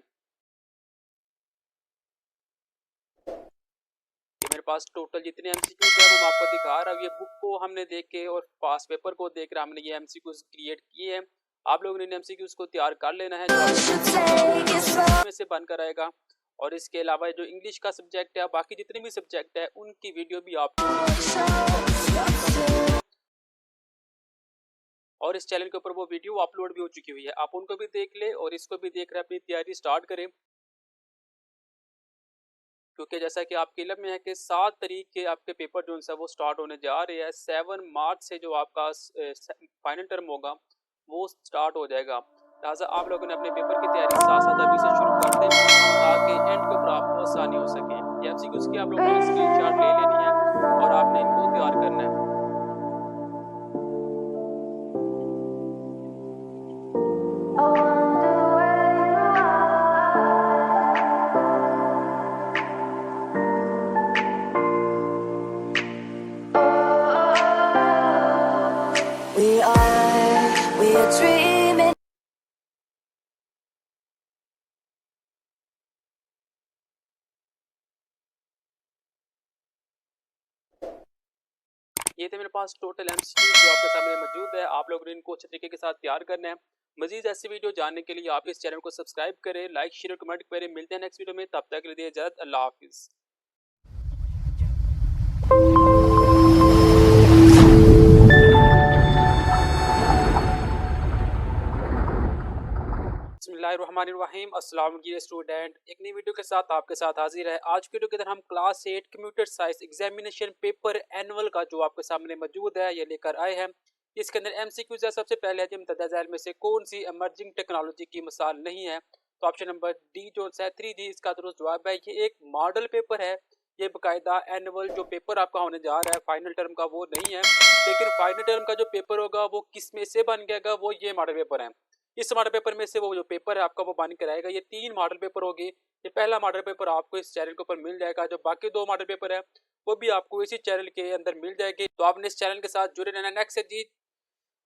ये मेरे पास टोटल जितने एमसीक्यूज हैं वो मैं आपको दिखा रहा हूँ। ये बुक को हमने देख के और पास पेपर को देख कर हमने ये एमसीक्यूज क्रिएट किए हैं। आप लोगों ने इन एमसीक्यूज को तैयार कर लेना है, जो में से बनकर आएगा। और इसके अलावा जो इंग्लिश का सब्जेक्ट है, बाकी जितने भी सब्जेक्ट है उनकी वीडियो भी आपको और इस चैनल के ऊपर वो वीडियो अपलोड भी हो चुकी हुई है, आप उनको भी देख ले और इसको भी देख कर अपनी तैयारी स्टार्ट करें। क्योंकि जैसा कि आपके इल्म में है कि 7 तारीख के आपके पेपर जो है वो स्टार्ट होने जा रहे हैं। 7 मार्च से जो आपका फाइनल टर्म होगा वो स्टार्ट हो जाएगा। लिहाजा आप लोगों ने अपने पेपर की तैयारी साथ साथ अभी से शुरू कर दें ताकि एंड के ऊपर आपको आसानी हो सके। ये एमसीक्यूज की आप लोगों ने स्क्रीनशॉट ले लेनी है और आपने इनको तैयार करना है। We are dreaming. ये थे मेरे पास टोटल एमसीक्यूज जो आपके सामने मौजूद है, आप लोगों ने इनको अच्छे तरीके के साथ तैयार करना है। मजीद ऐसी वीडियो जानने के लिए आप इस चैनल को सब्सक्राइब करें, लाइक शेयर और कमेंट करें। मिलते हैं नेक्स्ट वीडियो में, तब तक के लिए इजाजत, अल्लाह हाफिज़। बिस्मिल्लाहिर्रहमानिर्रहीम। अस्सलाम वालेकुम स्टूडेंट, एक नई वीडियो के साथ आपके साथ हाजिर है। आज की वीडियो के अंदर हम class 8 computer science examination paper annual का जो आपके सामने मौजूद है ये लेकर आए हैं। इसके अंदर एमसीक्यूज है। सबसे पहले है मुतअद्दिद ज़ैल में से कौन सी एमर्जिंग टेक्नोलॉजी की मिसाल नहीं है। तो ऑप्शन नंबर डी जो है 3G इसका दुरुस्त जवाब है। ये एक मॉडल पेपर है, ये बाकायदा एनुअल जो पेपर आपका होने जा रहा है फाइनल टर्म का वो नहीं है, लेकिन फाइनल टर्म का जो पेपर होगा वो किस में से बन गएगा, वो ये मॉडल पेपर है। इस मॉडल पेपर में से वो जो पेपर है आपका वो बन कर आएगा। ये 3 मॉडल पेपर होगी। ये पहला मॉडल पेपर आपको इस चैनल के ऊपर मिल जाएगा, जो बाकी 2 मॉडल पेपर है वो भी आपको इसी चैनल के अंदर मिल जाएगी। तो आपने इस चैनल के साथ जुड़े रहना। नेक्स्ट है जी,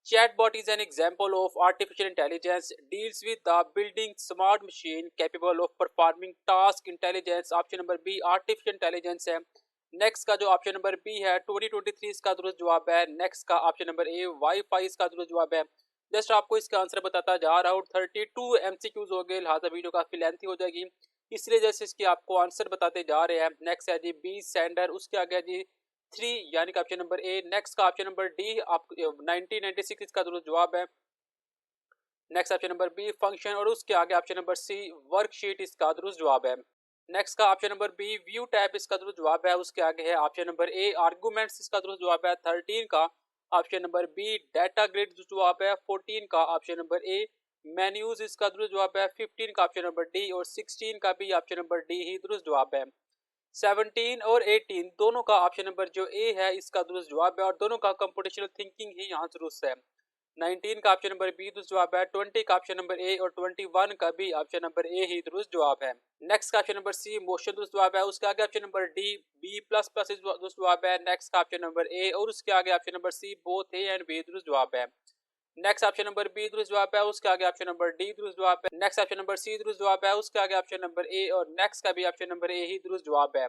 chatbot is an example of artificial intelligence, deals with the building smart machine capable of performing task intelligence। Option number B artificial intelligence है। नेक्स्ट का जो ऑप्शन नंबर बी है 2023 इसका दुरुस्त जवाब है। नेक्स्ट का ऑप्शन नंबर ए वाईफाई इसका दुरुस्त जवाब है। जस्ट आपको इसका आंसर बताता जा रहा हूँ। 32 एमसीक्यूज हो गए, लिहाजा वीडियो काफी लेंथी हो जाएगी, इसलिए जैसे इसके आपको आंसर बताते जा रहे हैं। नेक्स्ट है जी बी सेंडर, उसके आगे जी 3 यानी कि ऑप्शन नंबर ए। नेक्स्ट का ऑप्शन नंबर डी आप 1996 इसका दुरुस्त जवाब है। Next option number B function और उसके आगे ऑप्शन नंबर सी वर्कशीट इसका दुरुस्त जवाब है। नेक्स्ट का option number B view tab इसका दुरुस्त जवाब है। उसके आगे है ऑप्शन नंबर ए आर्गुमेंट्स इसका दुरुस्त जवाब है। 13 का option number B data grid जवाब है। 14 का ऑप्शन नंबर ए मेन्यूज इसका दुरुस्त जवाब है। 15 का ऑप्शन नंबर डी और 16 का भी ऑप्शन नंबर डी ही दुरुस्त जवाब है। 17 और 18 दोनों का ऑप्शन नंबर जो ए है इसका दुरुस्त जवाब है और दोनों का कंप्यूटेशनल थिंकिंग ही यहाँ दुरुस्त है। 19 का ऑप्शन नंबर बी दुरुस्त जवाब है, 20 का ऑप्शन नंबर ए और 21 का भी ऑप्शन नंबर ए ही दुरुस्त जवाब है। नेक्स्ट का ऑप्शन नंबर सी मोशन दुरुस्त जवाब है, उसके आगे option number D B plus plus दुरुस्त जवाब है। नेक्स्ट का ऑप्शन नंबर ए और उसके आगे option number C both A and B दुरुस्त जवाब है। नेक्स्ट ऑप्शन नंबर बी दुरुस्त जवाब है, उसके आगे ऑप्शन नंबर डी दुरुस्त जवाब है। नेक्स्ट ऑप्शन नंबर सी दुरुस्त जवाब है, उसके आगे ऑप्शन नंबर ए और नेक्स्ट का भी ऑप्शन नंबर ए ही दुरुस्त जवाब है।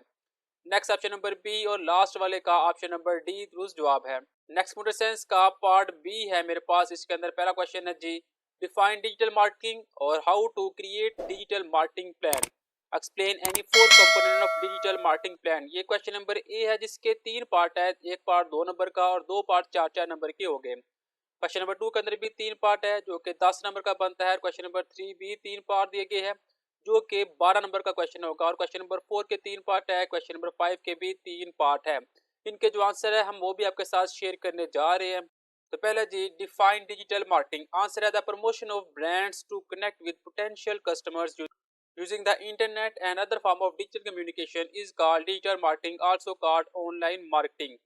नेक्स्ट ऑप्शन नंबर बी और लास्ट वाले का ऑप्शन नंबर डी दुरुस्त जवाब है। नेक्स्ट कंप्यूटर साइंस का पार्ट बी है मेरे पास। इसके अंदर पहला क्वेश्चन है जी, डिफाइन डिजिटल मार्केटिंग और how to create digital marketing plan, explain any four component of digital marketing plan. ये क्वेश्चन नंबर ए है जिसके 3 पार्ट है, एक पार्ट 2 नंबर का और 2 पार्ट 4 नंबर के हो गए। क्वेश्चन नंबर 2 के अंदर भी 3 पार्ट है जो कि 10 नंबर का बनता है। क्वेश्चन नंबर 3 भी 3 पार्ट दिए गए हैं जो कि 12 नंबर का क्वेश्चन होगा। और क्वेश्चन नंबर 4 के 3 पार्ट है, क्वेश्चन नंबर 5 के भी 3 पार्ट है। इनके जो आंसर है हम वो भी आपके साथ शेयर करने जा रहे हैं। तो पहला जी, डिफाइन डिजिटल मार्केटिंग। आंसर है the promotion of brands to connect with potential customers using the internet and other form of digital communication is called digital marketing, also called online marketing.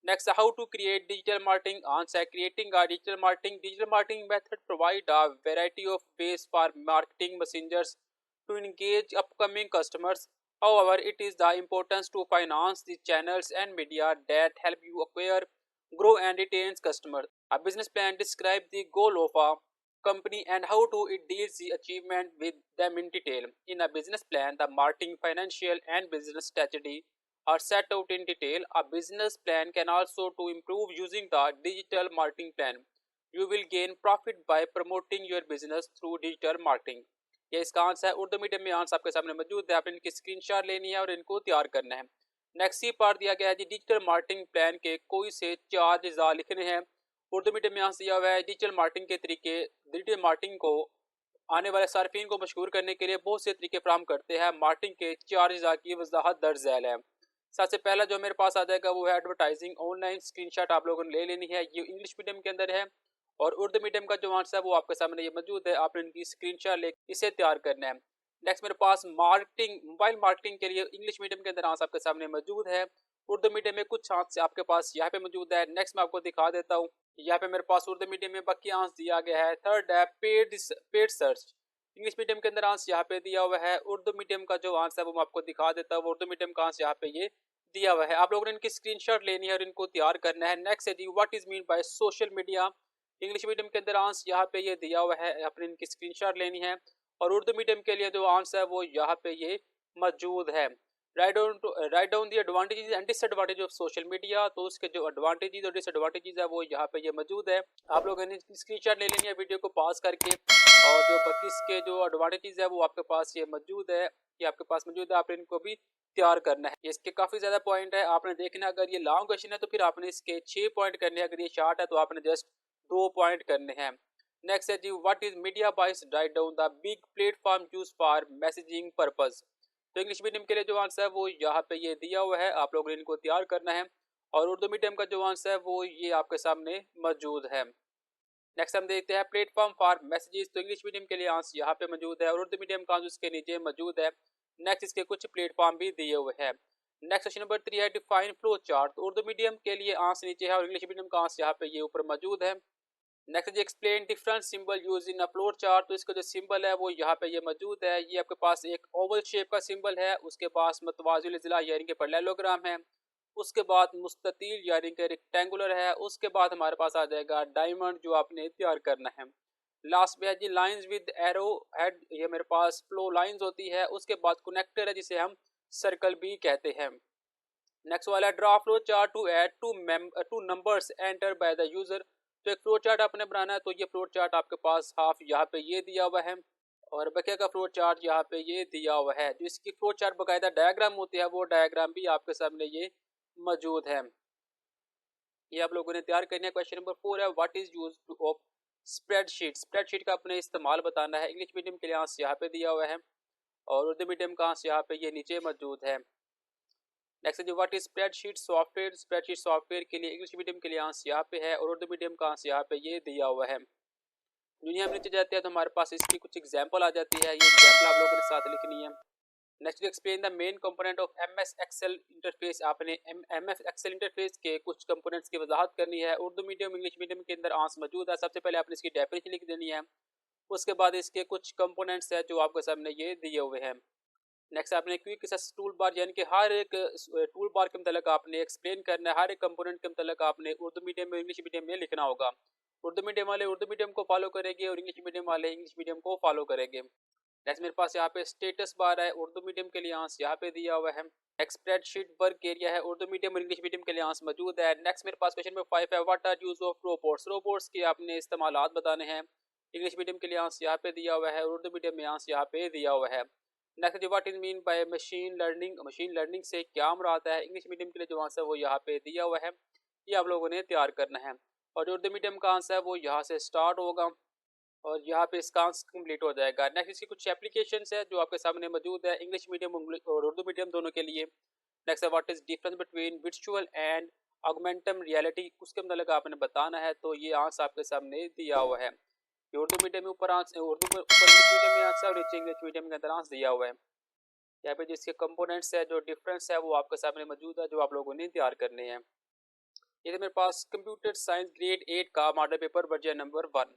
Next, how to create digital marketing. Answer, creating a digital marketing. Digital marketing method provide a variety of ways for marketing messengers to engage upcoming customers. However, it is the importance to finance the channels and media that help you acquire, grow and retain customers. A business plan describes the goal of a company and how to it deals the achievement with them in detail. In a business plan, the marketing, financial and business strategy are set out in detail. A business plan can also to improve using the digital marketing plan. You will gain profit by promoting your business through digital marketing. ये इसका आंसर है। उर्दू मीडियम में आंसर आपके सामने मौजूद है, आपने इनकी स्क्रीनशॉट लेनी है और इनको तैयार करना है। नेक्स्ट सी पार्ट दिया गया है जी, डिजिटल मार्केटिंग प्लान के कोई से 4 अज्जा लिखने हैं। उर्दू मीडियम में आंसर दिया हुआ है, डिजिटल मार्केटिंग के तरीके डिजिटल मार्केटिंग को आने वाले सार्फिन को मशहूर करने के लिए बहुत से तरीके फराहम करते हैं। मार्केटिंग के 4 अज्जा की वजाहत दर्ज झैल है। सबसे पहला जो मेरे पास आ जाएगा वो है एडवर्टाइजिंग। ऑनलाइन स्क्रीनशॉट आप लोगों ने ले लेनी है, ये इंग्लिश मीडियम के अंदर है और उर्दू मीडियम का जो आंसर है वो आपके सामने ये मौजूद है, आपने इनकी स्क्रीनशॉट ले इसे तैयार करना है। नेक्स्ट मेरे पास मार्केटिंग, मोबाइल मार्केटिंग के लिए इंग्लिश मीडियम के अंदर आंसर आपके सामने मौजूद है। उर्दू मीडियम में कुछ आंसर आपके पास यहाँ पे मौजूद है। नेक्स्ट मैं आपको दिखा देता हूँ, यहाँ पे मेरे पास उर्दू मीडियम में बाकी आंसर दिया गया है। थर्ड है पेड सर्च। इंग्लिश मीडियम के अंदर आंसर यहाँ पे दिया हुआ है। उर्दू मीडियम का जो आंसर है वो मैं आपको दिखा देता हूँ। उर्दू मीडियम का आंसर यहाँ पे ये दिया हुआ है, आप लोगों ने इनकी स्क्रीनशॉट लेनी है और इनको तैयार करना है। नेक्स्ट है जी, what is mean by social media. English medium के अंदर आंसर यहाँ पे ये दिया हुआ है, आपने इनकी स्क्रीनशॉट लेनी है। और उर्दू मीडियम के लिए जो आंसर है वो यहाँ पे ये मौजूद है। Write down the advantages and disadvantage of social media. तो उसके जो एडवांटेजेस और डिसएडवांटेजेस है वो यहाँ पे ये मौजूद है, आप लोगों ने स्क्रीनशॉट ले लेनी है वीडियो को पॉज करके। और जो बाकी इसके जो एडवांटेजेस है वो आपके पास ये मौजूद है, ये आपके पास मौजूद है, आपने इनको भी तैयार करना है। इसके काफी ज्यादा पॉइंट है, आपने देखना है। अगर ये लॉन्ग क्वेश्चन है तो फिर आपने इसके 6 पॉइंट करने हैं, अगर ये शॉर्ट है तो आपने जस्ट 2 पॉइंट करने हैं। नेक्स्ट है जी, व्हाट इज मीडिया बाइस। Write down the big platform use for messaging purpose. तो इंग्लिश मीडियम के लिए जो आंसर है वो यहाँ पे ये दिया हुआ है, आप लोगों ने इनको तैयार करना है। और उर्दू मीडियम का जो आंसर है वो ये आपके सामने मौजूद है। नेक्स्ट हम देखते हैं प्लेटफॉर्म फॉर मैसेजेस। तो इंग्लिश मीडियम के लिए आंसर यहाँ पे मौजूद है और उर्दू मीडियम का आंसर उसके नीचे मौजूद है। नेक्स्ट इसके कुछ प्लेटफॉर्म भी दिए हुए हैं। नेक्स्ट क्वेश्चन नंबर 3 है डिफाइन फ्लो चार्ट। तो उर्दू मीडियम के लिए आंसर नीचे है और इंग्लिश मीडियम का आंसर यहाँ पे ये ऊपर मौजूद है। नेक्स्ट जी, explain different symbol use in a flow chart. तो इसका जो सिंबल है वो यहाँ पे ये मौजूद है। ये आपके पास एक ओवल शेप का सिंबल है, उसके पास मतवाजुल इज़ला यानी कि पैरेललोग्राम है, उसके बाद मुस्ततील यानी कि रेक्टेंगुलर है, उसके बाद हमारे पास आ जाएगा डायमंड जो आपने तैयार करना है। लास्ट में है जी लाइंस विद एरो हेड, ये मेरे पास फ्लो लाइंस होती है। उसके बाद कनेक्टर है जिसे हम सर्कल भी कहते हैं। नेक्स्ट वाला draw flow chart to add two numbers enter by the user. तो एक फ्लो चार्ट आपने बनाना है, तो ये फ्लो चार्ट आपके पास हाफ यहाँ पे ये दिया हुआ है और बकिया का फ्लो चार्ट यहाँ पे ये दिया हुआ है। जो इसकी फ्लो चार्ट बकायदा डायग्राम होती है वो डायग्राम भी आपके सामने ये मौजूद है, ये आप लोगों ने तैयार करनी है। क्वेश्चन नंबर 4 है what is use of spreadsheet. Spreadsheet का अपने इस्तेमाल बताना है। इंग्लिश मीडियम के लिए आंसर यहाँ पे दिया हुआ है और उर्दू मीडियम का आंसर यहाँ पे ये नीचे मौजूद है। नेक्स्ट जो what is spreadsheet software. Spreadsheet software के लिए इंग्लिश मीडियम के लिए आंसर यहाँ पे है और उर्दू मीडियम का आंसर यहाँ पे ये दिया हुआ है। दुनिया में नीचे जाते हैं तो हमारे पास इसकी कुछ एग्जाम्पल आ जाती है, ये एग्जाम्पल आप लोगों के साथ लिखनी है। Next explain the main component of MS excel interface. आपने MS एक्सेल इंटरफेस के कुछ कंपोनेंट्स की वजाहत करनी है। उर्दू मीडियम इंग्लिश मीडियम के अंदर आंसर मौजूद है। सबसे पहले आपने इसकी डेफिनेशन लिख देनी है, उसके बाद इसके कुछ कंपोनेंट्स है जो आपके सामने ये दिए हुए हैं। नेक्स्ट आपने क्विक एक्सेस टूल बार यानी कि हर एक टूल बार के मतलब आपने एक्सप्लेन करना है, हर एक कंपोनेंट के मतलब आपने उर्दू मीडियम में इंग्लिश मीडियम में लिखना होगा। उर्दू मीडियम वाले उर्दू मीडियम को फॉलो करेंगे और इंग्लिश मीडियम वाले इंग्लिश मीडियम को फॉलो करेंगे। नेक्स्ट मेरे पास यहाँ पे स्टेटस बार है, उर्दू मीडियम के लिए आंसर यहाँ पे दिया हुआ है। स्प्रेडशीट वर्क एरिया है, उर्दू मीडियम और इंग्लिश मीडियम के लिए आंसर मौजूद है। नेक्स्ट मेरे पास क्वेश्चन नंबर 5 है, what are use of robots. Robots के आपने इस्तेमालात बताने हैं। इंग्लिश मीडियम के लिए आंसर यहाँ पे दिया हुआ है, उर्दू मीडियम में आंसर यहाँ पे दिया हुआ है। Next what is mean by machine learning. Machine learning से क्या मुराद है। इंग्लिश मीडियम के लिए जो आंसर है वो यहाँ पे दिया हुआ है, ये आप लोगों ने तैयार करना है। और जो उर्दू मीडियम का आंसर है वो यहाँ से स्टार्ट होगा और यहाँ पे इसका आंसर कंप्लीट हो जाएगा। नेक्स्ट इसकी कुछ एप्लीकेशंस है जो आपके सामने मौजूद है इंग्लिश मीडियम और उर्दू मीडियम दोनों के लिए। नेक्स्ट है what is difference between virtual and augmented reality, उसके मतलब आपने बताना है। तो ये आंसर आपके सामने दिया हुआ है। ये उर्दू मीडियम में ऊपर आंसर, उर्दू में ऊपर इंग्लिश मीडियम में आंसर और नीचे इंग्लिश मीडियम के अंदर आंसर दिया हुआ है। यहाँ पे जिसके कंपोनेंट्स है, जो डिफरेंस है वो आपके सामने मौजूद है, जो आप लोगों ने तैयार करने हैं। ये तो मेरे पास कंप्यूटर साइंस ग्रेड 8 का मॉडल पेपर वर्जन नंबर 1।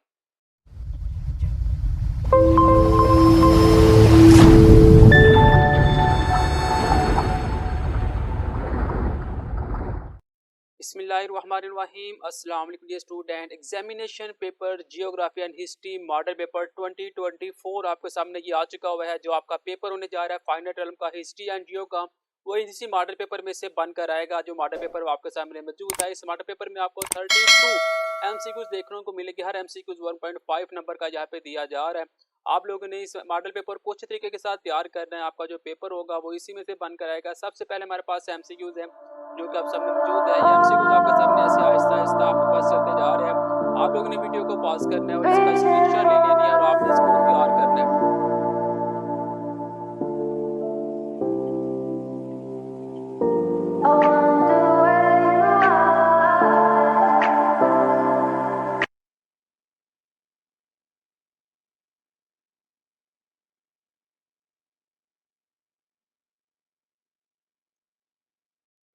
बिस्मिल्लाहिर्रहमानिर्रहीम। अस्सलाम वालेकुम dear student. Examination paper geography and history model paper 2024 आपके सामने ये आ चुका हुआ है। जो आपका पेपर होने जा रहा है फाइनल टर्म का हिस्ट्री एंड जियो का, वो इसी मॉडल पेपर में से बनकर आएगा। जो मॉडल पेपर आपके सामने मौजूद है, इस मॉडल पेपर में आपको 32 MCQs देखने को मिलेगी। हर MCQs 1.5 नंबर का यहाँ पे दिया जा रहा है। आप लोगों ने इस मॉडल पेपर को अच्छे तरीके के साथ तैयार करना है। आपका जो पेपर होगा वो इसी में से बनकर आएगा। सबसे पहले हमारे पास MCQs है जो कि आप सामने मौजूद है। ये MCQs आपके सामने ऐसे आहिस्ता आहिस्ता आपके पास चलते जा रहे हैं। आप लोगों ने वीडियो को पॉज करना है और इसका स्क्रीनशॉट ले लेनी है और आपने इसको तैयार करना है।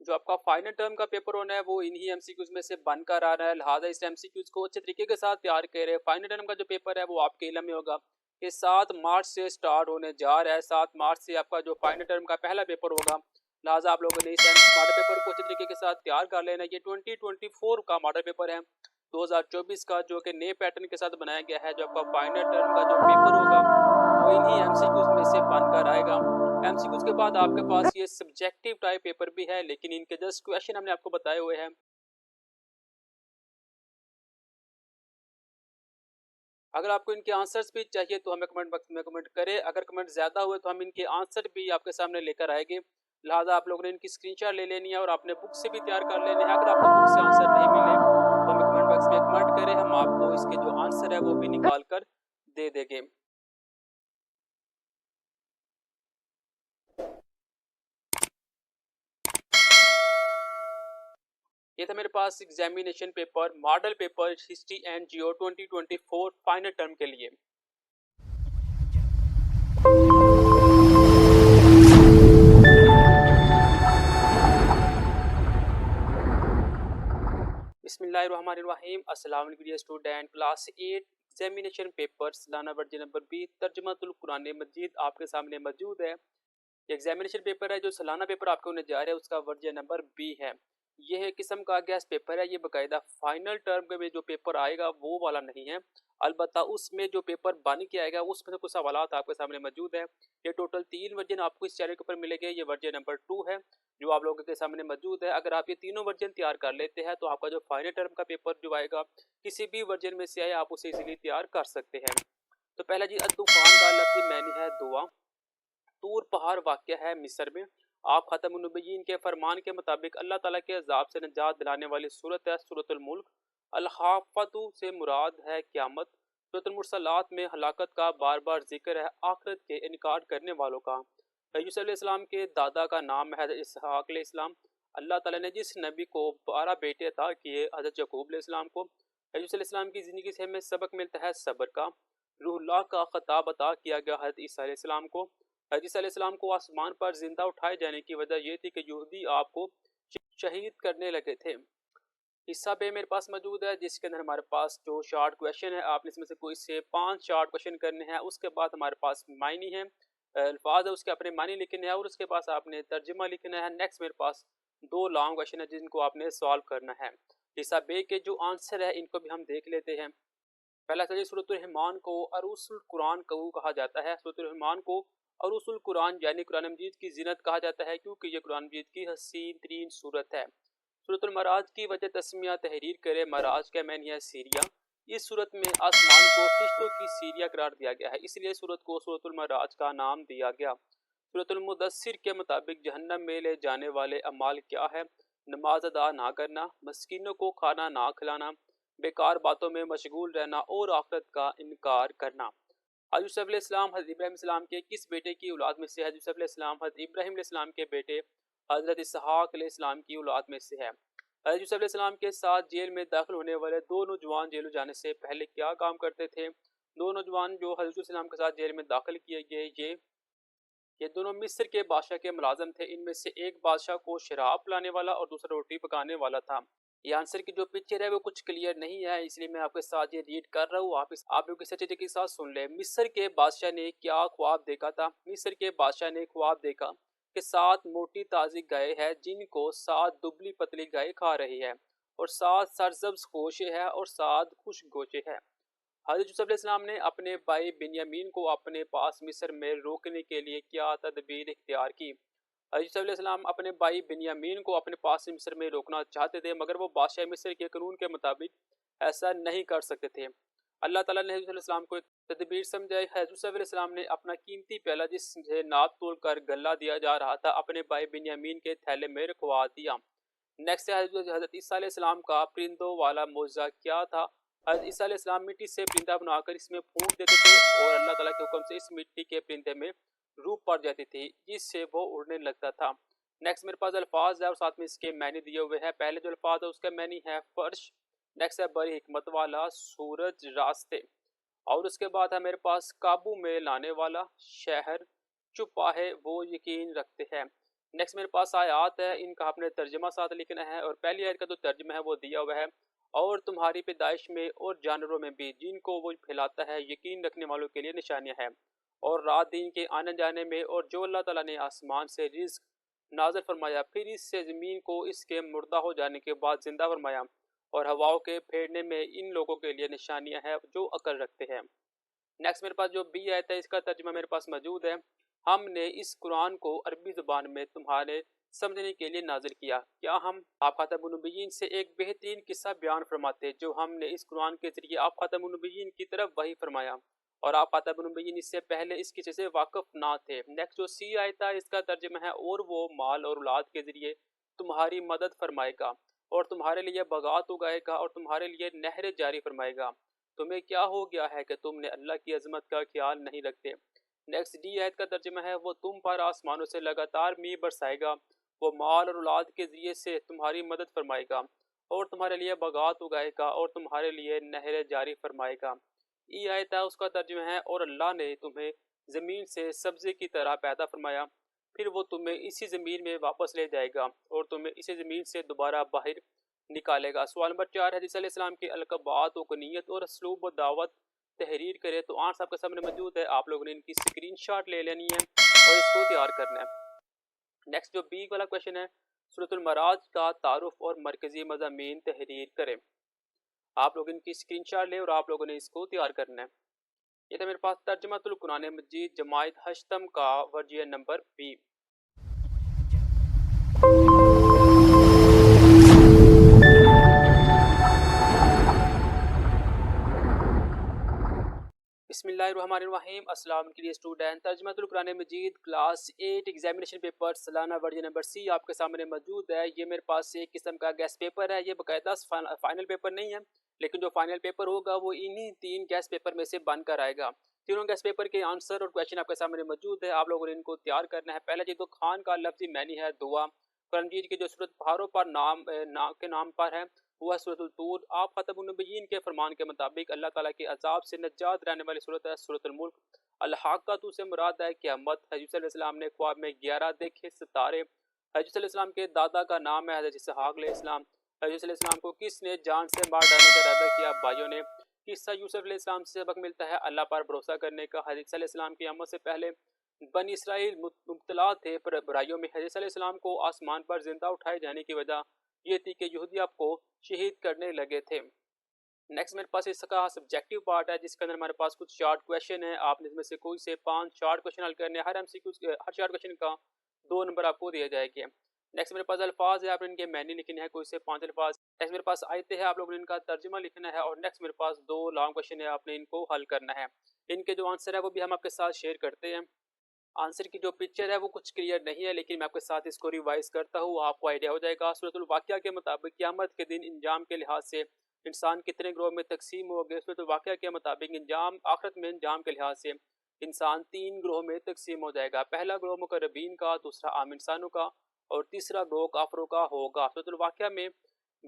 जो आपका फाइनल टर्म का पेपर होना है वो इन्हीं MCQs में से बनकर आ रहा है, लिहाजा इस MCQs को अच्छे तरीके के साथ तैयार करें। फाइनल टर्म का जो पेपर है वो आपके इल्म में होगा कि 7 मार्च से स्टार्ट होने जा रहा है। 7 मार्च से आपका जो फाइनल टर्म का पहला पेपर होगा, लिहाजा आप लोगों ने इस मॉडल पेपर को अच्छे तरीके के साथ तैयार कर लेना। ये 2024 का मॉडल पेपर है 2024 का, जो कि नए पैटर्न के साथ बनाया गया है। जो आपका फाइनल टर्म का जो पेपर होगा वो इन्हीं MCQs में से बनकर आएगा। MCQs के बाद आपके पास ये सब्जेक्टिव टाइप पेपर भी है, लेकिन इनके जस्ट क्वेश्चन हमने आपको बताए हुए हैं। अगर आपको इनके आंसर्स भी चाहिए तो हमें कमेंट बॉक्स में कमेंट करें। अगर कमेंट ज़्यादा हुए तो हम इनके आंसर भी आपके सामने लेकर आएंगे। लिहाजा आप लोगों ने इनकी स्क्रीनशॉट ले लेनी है और अपने बुक से भी तैयार कर लेने हैं। अगर आपको बुक से आंसर नहीं मिले तो हमें कमेंट बॉक्स में कमेंट करें, हम आपको इसके जो आंसर है वो भी निकाल कर दे देंगे। ये था मेरे पास examination paper model paper history and geo 2024 final term के लिए। बिस्मिल्लाहिर्रहमानिर्रहीम। अस्सलाम वालेकुम dear student. Class 8 examination paper सालाना वर्जन नंबर 20 तर्जुमातुल कुरान मजीद आपके सामने मौजूद है। एग्जामिनेशन पेपर है जो सालाना पेपर आपको होने जा रहा है, उसका वर्जन नंबर B है। ये है किस्म का गैस पेपर है, ये बाकायदा फाइनल टर्म में जो पेपर आएगा वो वाला नहीं है। अलबत्ता उसमें जो पेपर बन के आएगा उसमें से कुछ सवालात आपके सामने मौजूद है। ये टोटल 3 वर्जन आपको इस चैनल के ऊपर मिलेंगे। ये वर्जन नंबर 2 है जो आप लोगों के सामने मौजूद है। अगर आप ये तीनों वर्जन तैयार कर लेते हैं तो आपका जो फाइनल टर्म का पेपर जो आएगा किसी भी वर्जन में से आए आप उसे इजीली तैयार कर सकते हैं। तो पहला जी तूफान का लफ्ज़ी मैनी है दुआ। तूर पहाड़ वाक़या है मिस्र में। आप ख़ातमुन नबिय्यीन के फरमान के मुताबिक अल्लाह ताला के अज़ाब से निजात दिलाने वाली सूरत है सूरतुल मुल्क। अल-हाफ़्फ़तु से मुराद है क़यामत। सूरतुल मुरसलात में हलाकत का बार बार जिक्र है, आखिरत के इनकार करने वालों का। यूसुफ अलैहिस्सलाम के दादा का नाम है हज़रत इसहाक़ अलैहिस्सलाम। अल्लाह ताला ने जिस नबी को 12 बेटे अता किए हज़रत याकूब अलैहिस्सलाम को, यूसुफ अलैहिस्सलाम की ज़िंदगी से हमें सबक मिलता है सब्र का। रूहुल्लाह का ख़िताब अता किया गया हज़रत ईसा अलैहिस्सलाम को। ईसा अलैहिस्सलाम को आसमान पर जिंदा उठाए जाने की वजह यह थी कि यहूदी आपको शहीद करने लगे थे। हिस्सा बे मेरे पास मौजूद है जिसके अंदर हमारे पास जो शॉर्ट क्वेश्चन है, आपने इसमें से कोई से 5 शॉर्ट क्वेश्चन करने हैं। उसके बाद हमारे पास मायनी है, अल्फाज है, उसके अपने मानी लिखने हैं और उसके पास आपने तर्जुमा लिखना है। नेक्स्ट मेरे पास 2 लॉन्ग क्वेश्चन है जिनको आपने सॉल्व करना है। हिस्सा बे के जो आंसर है इनको भी हम देख लेते हैं। पहला सवाल, सूरतुल रहमान को अरूसुल कुरान क्यों कहा जाता है? सूरतुल रहमान को अरूसुल कुरान यानी कुरान मजीद की जीनत कहा जाता है क्योंकि ये कुरान मजीद की हसीन तरीन सूरत है। सूरतुल मराज की वजह तस्मिया तहरीर करे, मराज का मैन है सीरिया। इस सूरत में आसमान को फरिश्तों की सीरिया करार दिया गया है, इसलिए सूरत को सूरतुल मराज का नाम दिया गया। सूरतुल मुदस्सिर के मुताबिक जहन्नम में ले जाने वाले अमाल क्या है? नमाज अदा ना करना, मस्कीनों को खाना ना खिलाना, बेकार बातों में मशगूल रहना और आखिरत का इनकार करना। हज़रत यूसुफ अलैहिस्सलाम हज़रत इब्राहीम अलैहिस्सलाम के किस बेटे की औलाद में से है? हज़रत यूसुफ अलैहिस्सलाम हज़रत इब्राहीम अलैहिस्सलाम के बेटे हज़रत इसहाक अलैहिस्सलाम की औलाद में से है। हज़रत यूसुफ अलैहिस्सलाम के साथ जेल में दाखिल होने वाले 2 नौजवान जेल जाने से पहले क्या काम करते थे? 2 नौजवान जो हज़रत यूसुफ अलैहिस्सलाम के साथ जेल में दाखिल किए गए, ये दोनों मिस्र के बादशाह के मुलाजिम थे। इनमें से एक बादशाह को शराब पिलाने वाला और दूसरा रोटी पकाने वाला था। ये आंसर की जो पिक्चर है वो कुछ क्लियर नहीं है, इसलिए मैं आपके साथ ये रीड कर रहा हूँ, आप लोग इसे अच्छे के साथ सुन ले। मिस्र के बादशाह ने क्या ख्वाब देखा था? मिस्र के बादशाह ने ख्वाब देखा कि 7 मोटी ताजी गाय है जिनको 7 दुबली पतली गाय खा रही है और 7 सरसब्ज गोशे है और 7 खुश्क गोशे है। हज़रत यूसुफ अलैहिस्सलाम ने अपने भाई बिन्यामीन को अपने पास मिस्र में रोकने के लिए क्या तदबीर इख्तियार की? हज़रत यूसुफ अलैहिस्सलाम अपने भाई बिन्यामीन को अपने पास मिस्र में रोकना चाहते थे, मगर वो बादशाह मिस्र के कानून के मुताबिक ऐसा नहीं कर सकते थे। अल्लाह ताला ने हज़रत अलैहिस्सलाम को एक तदबीर समझाई। हज़रत यूसुफ अलैहिस्सलाम ने अपना कीमती प्याला जिससे नाप तोल कर गल्ला दिया जा रहा था अपने भाई बिन्यामीन के थैले में रखवा दिया। नेक्स्ट है हज़रत ईसा अलैहिस्सलाम का परिंदों वाला मौजज़ा क्या था? हज़रत ईसा अलैहिस्सलाम मिट्टी से परिंदा बनाकर इसमें फूंक देते थे और अल्लाह ताला के हुक्म से इस मिट्टी के परिंदे में रूह पड़ जाती थी जिससे वो उड़ने लगता था। नेक्स्ट मेरे पास अल्फाज है और साथ में इसके मैनी दिए हुए हैं। पहले जो अल्फाज है उसका मैनी है फर्श। नेक्स्ट है बड़ी हिकमत वाला, सूरज, रास्ते। और उसके बाद है मेरे पास काबू में लाने वाला, शहर, चुपा है वो यकीन रखते हैं। नेक्स्ट मेरे पास आयात है, इनका आपने तर्जमा साथ लिखना है और पहली आयत का जो तर्जमा है वो दिया हुआ है। और तुम्हारी पैदाइश में और जानवरों में भी जिनको वो फैलाता है यकीन रखने वालों के लिए निशानियां हैं, और रात दिन के आने जाने में, और जो अल्लाह ताला ने आसमान से रिज्क नाज़िल फरमाया फिर इससे ज़मीन को इसके मुर्दा हो जाने के बाद ज़िंदा फरमाया, और हवाओं के फेरने में इन लोगों के लिए निशानियां हैं जो अकल रखते हैं। नेक्स्ट मेरे पास जो बी आयत है इसका तर्जुमा मेरे पास मौजूद है। हमने इस कुरान को अरबी ज़ुबान में तुम्हारे समझने के लिए नाजिल किया। क्या हम आप खातमुन्नबिय्यीन से एक बेहतरीन किस्सा बयान फरमाते जो हमने इस कुरान के ज़रिए आप खातमुन्नबिय्यीन की तरफ वही फरमाया, और आप खातमुन्नबिय्यीन इससे पहले इस किस्से से वाकिफ ना थे। नेक्स्ट जो सी आयत है इसका तर्जुमा है, और वो माल और औलाद के ज़रिए तुम्हारी मदद फरमाएगा और तुम्हारे लिए बगात उगाएगा और तुम्हारे लिए नहरें जारी फरमाएगा। तुम्हें क्या हो गया है कि तुमने अल्लाह की अजमत का ख्याल नहीं रखते? नेक्स्ट डी आयत का तर्जुमा है, वो तुम पर आसमानों से लगातार मींह बरसाएगा, वो माल और औलाद के जरिए से तुम्हारी मदद फरमाएगा और तुम्हारे लिए बगात उगाएगा और तुम्हारे लिए नहरें जारी फरमाएगा। ई आयत है उसका तर्जुमा है, और अल्लाह ने तुम्हें ज़मीन से सब्ज़े की तरह पैदा फरमाया, फिर वो तुम्हें इसी ज़मीन में वापस ले जाएगा और तुम्हें इसी ज़मीन से दोबारा बाहर निकालेगा। सवाल नंबर 4 है, हदीस अलैहिस्सलाम के अलकबात व नीयत और असलूब व दावत तहरीर करे। तो आंसर आपके सामने मौजूद है, आप लोगों ने इनकी स्क्रीनशॉट ले लेनी है और इसको तैयार करना है। नेक्स्ट जो बी वाला क्वेश्चन है, सूरतुल मराज का तारुफ और मरकजी मज़ामीन तहरीर करें। आप लोग इनकी स्क्रीनशॉट लें और आप लोगों ने इसको तैयार करना है। ये था मेरे पास तर्जुमातुल कुरान मजीद जमायत हश्तम का वर्जिया नंबर बी। बिस्मिल्लाहिर्रहमानिर्रहीम। अस्सलाम के लिए स्टूडेंट, तर्जुमातुल कुरान मजीद क्लास 8 एग्जामिनेशन पेपर सालाना वर्जन नंबर सी आपके सामने मौजूद है। ये मेरे पास एक किस्म का गेस्ट पेपर है, ये बाकायदा फाइनल पेपर नहीं है, लेकिन जो फाइनल पेपर होगा वो इन्हीं 3 गेस्ट पेपर में से बनकर आएगा। तीनों गेस्ट पेपर के आंसर और क्वेश्चन आपके सामने मौजूद है, आप लोगों ने इनको तैयार करना है। पहला जी तो खान का लफ्जी मैनी है दुआ। कुरान मजीद की जो सूरत पहाड़ों पर नाम पर है वो है सूरतुल तूर। आप खातमुन्नबिय्यीन के फरमान के मुताबिक अल्लाह ताला के अजाब से नजात रहने वाली सूरत है सूरतुल मुल्क। अल-हाक़्क़तु से मुराद है क़यामत। हज़रत मूसा अलैहिस्सलाम ने ख्वाब में 11 देखे सितारे। हज़रत मूसा अलैहिस्सलाम के दादा का नाम है हज़रत इसहाक़ अलैहिस्सलाम। हज़रत मूसा अलैहिस्सलाम को किसने जान से मार डालने का इरादा किया? भाइयों ने। किस्सा यूसुफ अलैहिस्सलाम से सबक मिलता है अल्लाह पर भरोसा करने का। हज़रत मूसा अलैहिस्सलाम की आमद से पहले बनी इसराइल मुब्तला थे बुराइयों में। हज़रत मूसा अलैहिस्सलाम को आसमान पर जिंदा उठाए जाने की वजह ये थी कि यहूदी आपको शहीद करने लगे थे। नेक्स्ट मेरे पास इसका सब्जेक्टिव पार्ट है जिसके अंदर हमारे पास कुछ शार्ट क्वेश्चन है। आपने इसमें से कोई से 5 शार्ट क्वेश्चन हल करने हैं। हर शार्ट क्वेश्चन का 2 नंबर आपको दिए जाएंगे। नेक्स्ट मेरे पास अल्फाज है, आपने इनके मैनी लिखने हैं, कोई से 5 अल्फाज। नेक्स्ट मेरे पास आयते हैं, आप लोगों ने इनका तर्जुमा लिखना है। और नेक्स्ट मेरे पास 2 लॉन्ग क्वेश्चन है, आपने इनको हल करना है। इनके जो आंसर है वो भी हम आपके साथ शेयर करते हैं। आंसर की जो पिक्चर है वो कुछ क्लियर नहीं है, लेकिन मैं आपके साथ इसको रिवाइज करता हूँ, आपको आइडिया हो जाएगा। सूरतुल वाक़िया के मुताबिक क़यामत के दिन इंजाम के लिहाज से इंसान कितने ग्रोह में तकसीम हो गए। सूरतुल वाक़िया के मुताबिक इंजाम आखिरत में इंजाम के लिहाज से इंसान 3 ग्रोह में तकसीम हो जाएगा। पहला ग्रोह मुकर्रबीन का, दूसरा आम इंसानों का और तीसरा ग्रोह काफिरों का होगा। सूरतुल वाक़िया में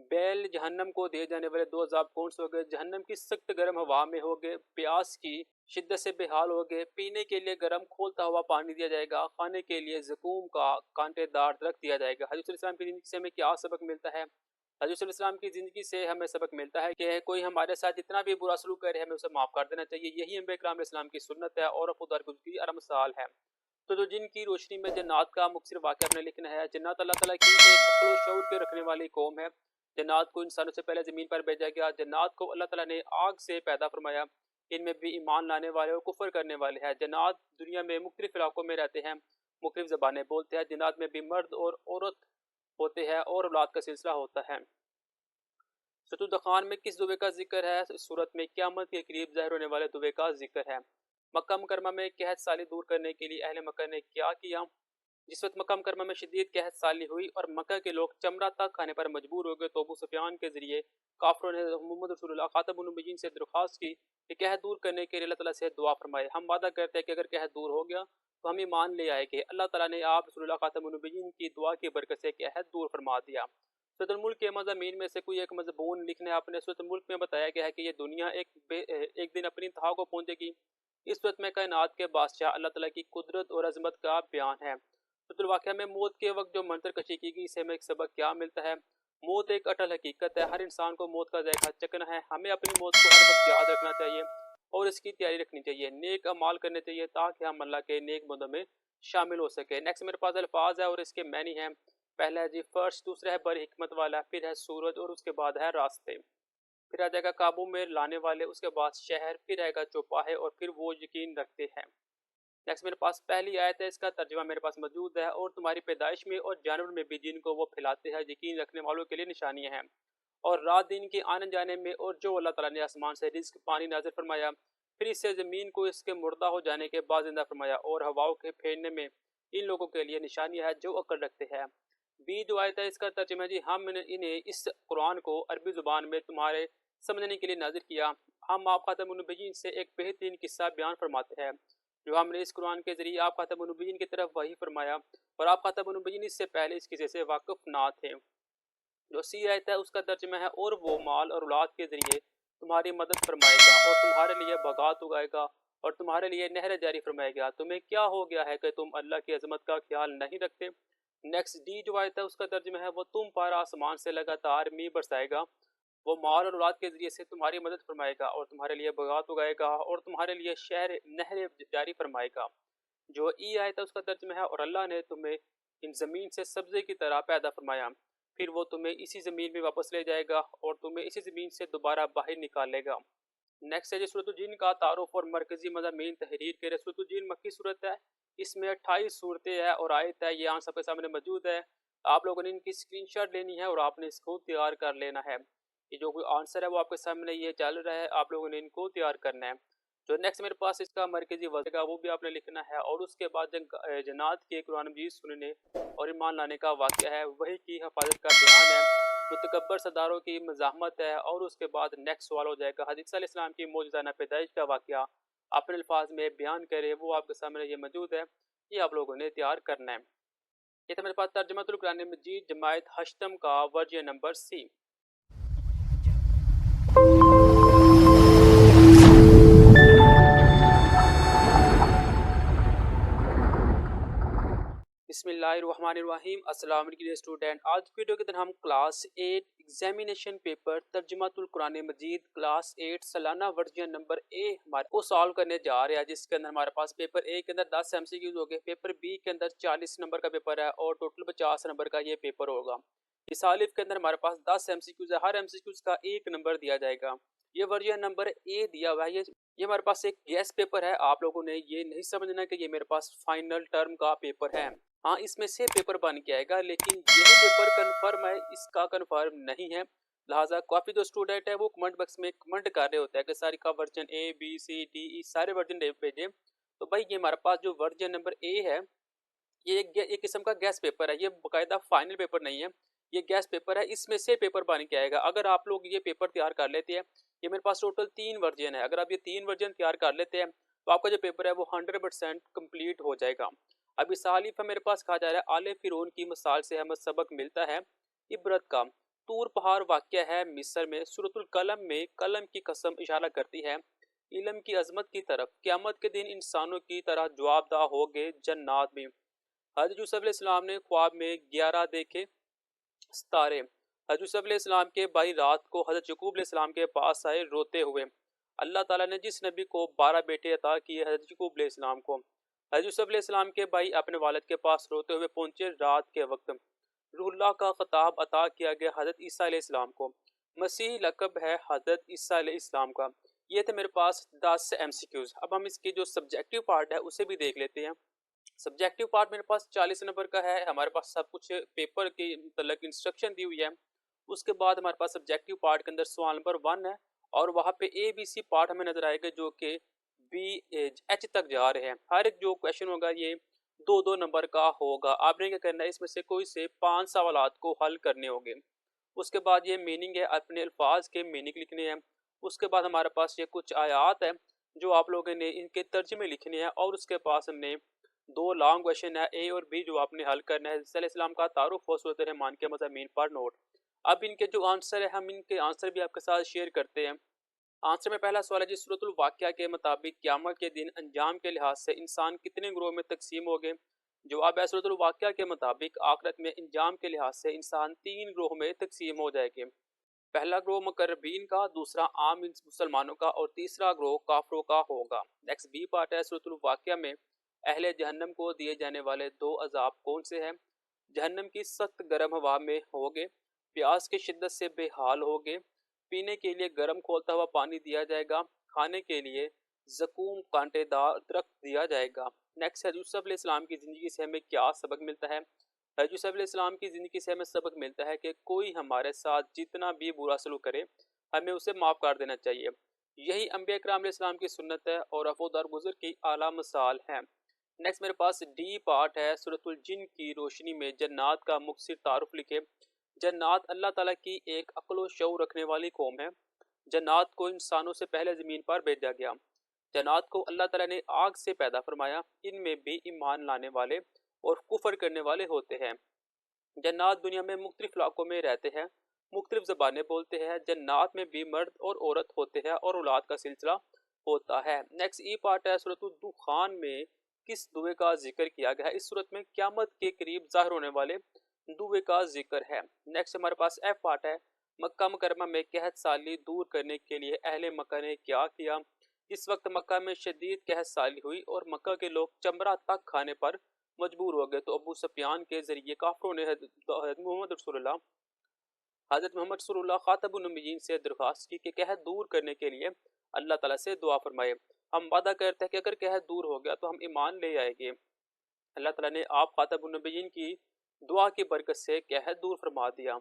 बैल जहन्नम को दिए जाने वाले 2 अज़ाब कौन से हो गए? जहन्नम की सख्त गर्म हवा में हो गए, प्यास की शिद्दत से बेहाल हो गए, पीने के लिए गर्म खोलता हुआ पानी दिया जाएगा, खाने के लिए ज़कूम का कांटेदार दरख्त दिया जाएगा। हज़रत इस्लाम की ज़िंदगी से हमें क्या सबक मिलता है? हज़रत इस्लाम की ज़िंदगी से हमें सबक मिलता है कि कोई हमारे साथ जितना भी बुरा सलूक करे हमें उसे माफ़ कर देना चाहिए। यही अंबिया इकराम इस्लाम की सुन्नत है और खुदा की अरम मिसाल है। तो जो जिन की रोशनी में जन्नत का मुख्तलिफ वाक़या हमने लिखना है। जन्नत अल्लाह ताला की एक अक्ल व शऊर के रखने वाली कौम है। जन्नत को इंसानों से पहले ज़मीन पर भेजा गया। जन्नत को अल्लाह ताला ने आग से पैदा फरमाया। इनमें भी ईमान लाने वाले और कुफर करने वाले हैं। जन्नत दुनिया में मुख्तलिफ इलाकों में रहते हैं, मुख्तलिफ ज़बानें बोलते हैं। जन्नत में भी मर्द और औरत होते हैं और औलाद का सिलसिला होता है। सूरह दखान में किस दुए का जिक्र है? इस सूरत में क़यामत के करीब ज़ाहिर होने वाले दुए का जिक्र है। मक्का मुकरमा में कहत साली दूर करने के लिए अहले मक्का ने क्या किया? जिस वक्त मक्का मुकरमा में शदीद कहत साली हुई और मक्का के लोग चमड़ा तक खाने पर मजबूर हो गए, तो अबू सुफियान के जरिए काफिरों ने मोहम्मद रसूलुल्लाह खातमुन नबिय्यीन से दरख्वास्त की कि कहत दूर करने के लिए अल्लाह ताला से दुआ फरमाए। हम वादा करते हैं कि अगर कहत दूर हो गया तो हम ईमान ले आएंगे। अल्लाह ताला ने आप रसूलुल्लाह खातमुन नबिय्यीन की दुआ की बरकत से कहत दूर फरमा दिया। सूरह मुल्क के मज़ामीन में से कोई एक मज़मून लिखने आपने। सूरह मुल्क में बताया गया है कि ये दुनिया एक दिन अपनी इंतहा को पहुँचेगी। इस सूरत में कायनात के बादशाह अल्लाह ताला की कुदरत और अजमत का बयान है। सूरह वाक़िया में मौत के वक्त जो मंतर कशी की गई, इससे हमें एक सबक क्या मिलता है? मौत एक अटल हकीकत है। हर इंसान को मौत का जायका चखना है। हमें अपनी मौत को हर वक्त याद रखना चाहिए और इसकी तैयारी रखनी चाहिए। नेक अमाल करने चाहिए ताकि हम अल्लाह के नेक बंदों में शामिल हो सके। नेक्स्ट मेरे पास अल्फाज है और इसके मैनी हैं। पहला है जी फर्श, दूसरा है बड़ी हिकमत वाला, फिर है सूरज और उसके बाद है रास्ते, फिर आ जाएगा काबू में लाने वाले, उसके बाद शहर, फिर आएगा चौपाहे और फिर वो यकीन रखते हैं। नेक्स्ट मेरे पास पहली आयत है, इसका तर्जुमा मेरे पास मौजूद है। और तुम्हारी पैदाइश में और जानवर में भी जिनको वो फैलाते हैं यकीन रखने वालों के लिए निशानियां हैं। और रात दिन के आने जाने में और जो अल्लाह ताला ने आसमान से रिज़्क़ पानी नाज़िल फरमाया, फिर इससे ज़मीन को इसके मुर्दा हो जाने के बाद जिंदा फरमाया, और हवाओं के फेरने में इन लोगों के लिए निशानियां है जो अकल रखते हैं। बी जो आयत है इसका तर्जुमा जी हम इन्हें इस कुरान को अरबी ज़ुबान में तुम्हारे समझने के लिए नाज़िल किया। हम आप खातमुन नबिय्यीन से एक बेहतरीन किस्सा बयान फरमाते हैं जो हमने इस कुरान के जरिए आप खातमुन नबिय्यीन की तरफ वही फरमाया, और आप खातमुन नबिय्यीन इससे पहले इस किस्से से वाकिफ ना थे। जो सी आयत है उसका तर्जुमा है और वो माल और औलाद के जरिए तुम्हारी मदद फरमाएगा और तुम्हारे लिए बगात उगाएगा और तुम्हारे लिए नहर जारी फरमाएगा। तुम्हें क्या हो गया है कि तुम अल्लाह की अजमत का ख्याल नहीं रखते? नेक्स्ट डी जो आयत है उसका तर्जुमा है वो तुम पर आसमान से लगातार मींह बरसाएगा, वो माल और औलाद के जरिए से तुम्हारी मदद फरमाएगा और तुम्हारे लिए बगात उगाएगा और तुम्हारे लिए शहर नहर जारी फरमाएगा। जो ई आयत है उसका तर्जुमा है और अल्लाह ने तुम्हें इन ज़मीन से सब्ज़े की तरह पैदा फरमाया, फिर वो तुम्हें इसी ज़मीन में वापस ले जाएगा और तुम्हें इसी ज़मीन से दोबारा बाहर निकालेगा। नेक्स्ट है जी सूरत जिन का तारुफ और मरकज़ी मज़ामीन तहरीर के। सूरत जिन मक्की सूरत है, इसमें 28 सूरतें हैं और आयत है, ये यहाँ सबके सामने मौजूद है। आप लोगों ने इनकी स्क्रीनशॉट लेनी है और आपने इसको तैयार कर लेना है। ये जो कोई आंसर है वो आपके सामने ये चल रहा है, आप लोगों ने इनको तैयार करना है। जो नेक्स्ट मेरे पास इसका मरकज़ी वज़न का वो भी आपने लिखना है, और उसके बाद जन्नत के कुरान मजीद सुनने और ईमान लाने का वाक़या है, वही की हिफाजत का बयान है, मुतकब्बर सरदारों की मज़ाहमत है, और उसके बाद नेक्स्ट सवाल हो जाएगा हज़रत ईसा अलैहिस्सलाम की मौजूदाना पैदाइश का वाक़या अपने अल्फाज में बयान करे, वो आपके सामने ये मौजूद है, ये आप लोगों ने तैयार करना है। ये था मेरे पास तर्जुमातुल कुरान मजीद जमायत हश्तम का वर्जन नंबर सी। बिस्मिल्लाहिर्रहमानिर्रहीम। अस्सलाम वालेकुम स्टूडेंट। आज की वीडियो के अंदर हम क्लास 8 एग्जामिनेशन पेपर तर्जुमातुल कुरान मजीद क्लास 8 सालाना वर्जन नंबर ए हमारे को सॉल्व करने जा रहे हैं, जिसके अंदर हमारे पास पेपर ए के अंदर 10 एमसीक्यूज हो गए, पेपर बी के अंदर 40 नंबर का पेपर है और टोटल 50 नंबर का ये पेपर होगा। इस आलिफ के अंदर हमारे पास 10 एमसीक्यूज है, हर एमसीक्यूज का एक नंबर दिया जाएगा। ये वर्जन नंबर ए दिया हुआ है। ये हमारे पास एक गैस पेपर है। आप लोगों ने ये नहीं समझना कि ये मेरे पास फाइनल टर्म का पेपर है। हाँ, इसमें से पेपर बन के आएगा, लेकिन यही पेपर कंफर्म है, इसका कंफर्म नहीं है। लिहाजा काफ़ी जो स्टूडेंट है वो कमेंट बॉक्स में कमेंट कर रहे होते हैं कि सारी का version A B C D E सारे वर्जन भेजे। तो भाई ये हमारे पास जो वर्जन नंबर ए है, ये एक किस्म का गैस पेपर है। ये बाकायदा फाइनल पेपर नहीं है, ये गैस पेपर है। इसमें से पेपर बन के आएगा। अगर आप लोग ये पेपर तैयार कर लेते हैं, ये मेरे पास टोटल 3 वर्जन है, अगर आप ये 3 वर्जन तैयार कर लेते हैं तो आपका जो पेपर है वो 100% कंप्लीट हो जाएगा। अब इस आलिफ मेरे पास कहा जा रहा है आले फिरौन की मिसाल से हमें सबक मिलता है इबरत का। तूर पहाड़ वाक़या है मिस्र में। सूरतुल कलम में कलम की कसम इशारा करती है इल्म की अजमत की तरफ। क़यामत के दिन इंसानों की तरह जवाबदा होंगे जन्नात में। हज़रत यूसुफ अलैहिस्सलाम ने ख्वाब में 11 देखे सितारे। हज़रत यूसुफ अलैहिस्सलाम के भाई रात को हज़रत यकूब अलैहिस्सलाम के पास आए रोते हुए। अल्लाह ताला ने जिस नबी को 12 बेटे अता किए हज़रत यकूब अलैहिस्सलाम को। हज़रत यूसुफ अलैहिस्सलाम के भाई अपने वालिद के पास रोते हुए पहुंचे रात के वक्त। रूहुल्लाह का खिताब अता किया गया हज़रत ईसा अलैहिस्सलाम को। मसीह लक़ब है हज़रत ईसा अलैहिस्सलाम का। ये थे मेरे पास 10 एमसीक्यूज़। अब हम इसकी जो सब्जेक्टिव पार्ट है उसे भी देख लेते हैं। सब्जेक्टिव पार्ट मेरे पास 40 नंबर का है। हमारे पास सब कुछ पेपर के मतलब इंस्ट्रक्शन दी हुई है। उसके बाद हमारे पास सब्जेक्टिव पार्ट के अंदर सवाल नंबर 1 है और वहाँ पे ए बी सी पार्ट हमें नजर आएगा जो कि बी एच तक जा रहे हैं। हर एक जो क्वेश्चन होगा ये 2-2 नंबर का होगा। आपने क्या करना है, इसमें से कोई से 5 सवालात को हल करने होंगे। उसके बाद ये मीनिंग है, अपने अल्फाज के मीनिंग लिखने हैं। उसके बाद हमारे पास ये कुछ आयात है जो आप लोगों ने इनके तर्जमे लिखने हैं और उसके पास हमने 2 लॉन्ग क्वेश्चन है ए और बी जो आपने हल करना है। इस्लाम का तारुफ व सूरत रहमान के मज़ामीन पर नोट। अब इनके जो आंसर है हम इनके आंसर भी आपके साथ शेयर करते हैं। आंसर में पहला सवाल है जी, सूरतुल वाक़िया के मुताबिक क़यामत के दिन अंजाम के लिहाज से इंसान कितने ग्रोह में तकसीम हो गए। जवाब है सूरतुल वाक़िया के मुताबिक आखिरत में अंजाम के लिहाज से इंसान 3 ग्रोह में तकसीम हो जाएंगे। पहला ग्रोह मुकर्रबीन का, दूसरा आम मुसलमानों का और तीसरा ग्रोह काफरों का होगा। नेक्स्ट बी पार्ट है सूरतुल वाक़िया में अहले जहन्नम को दिए जाने वाले 2 अजाब कौन से हैं। जहन्नम की सख्त गर्म हवा में होगे, प्यास की शिद्दत से बेहाल होगे, पीने के लिए गर्म खोलता हुआ पानी दिया जाएगा, खाने के लिए जकूम कांटेदार दरख्त दिया जाएगा। नेक्स्ट है यूसुफ अलैहिस्सलाम की ज़िंदगी से हमें क्या सबक मिलता है। यूसुफ अलैहिस्सलाम की ज़िंदगी से हमें सबक मिलता है कि कोई हमारे साथ जितना भी बुरा सलूक करे हमें उसे माफ़ कर देना चाहिए। यही अंबिया इकराम अलैहिस्सलाम की सुन्नत है और अफू दरगुज़र की आला मिसाल है। नेक्स्ट मेरे पास डी पार्ट है सूरतुल जिन की रोशनी में जन्नात का मुख्तसर तारुफ लिखे। जन्नात अल्लाह ताला की एक अक्ल व शऊर रखने वाली कौम है। जन्नात को इंसानों से पहले ज़मीन पर भेजा गया। जन्नात को अल्लाह ताला ने आग से पैदा फरमाया। इनमें भी ईमान लाने वाले और कुफर करने वाले होते हैं। जन्नात दुनिया में मुख्तलिफ इलाकों में रहते हैं, मुख्तलिफ ज़बानें बोलते हैं। जन्नात में भी मर्द और औरत होते हैं और औलाद का सिलसिला होता है। नेक्स्ट ई पार्ट है सूरतुल दुखान में किस दुए का जिक्र किया गया है। इस सूरत में क़यामत के करीब ज़ाहिर होने वाले दुए का जिक्र है। नेक्स्ट हमारे पास एफ पार्ट है मक्का मुकरमा में कहत साली दूर करने के लिए अहले मक्का ने क्या किया। इस वक्त मक्का में शदीद कहत साली हुई और मक्का के लोग चमड़ा तक खाने पर मजबूर हो गए, तो अबू सफियान के जरिए काफरों ने हज़रत मोहम्मद रसूलुल्लाह खातबुन नबिय्यीन से दरख्वास्त की कि कहत दूर करने के लिए अल्लाह ताला से दुआ फरमाए। हम वादा करते हैं कि अगर कहत दूर हो गया तो हम ईमान ले आएंगे। अल्लाह ताला ने आप खातबुन नबिय्यीन की दुआ की बरकत से कहत दूर फरमा दिया।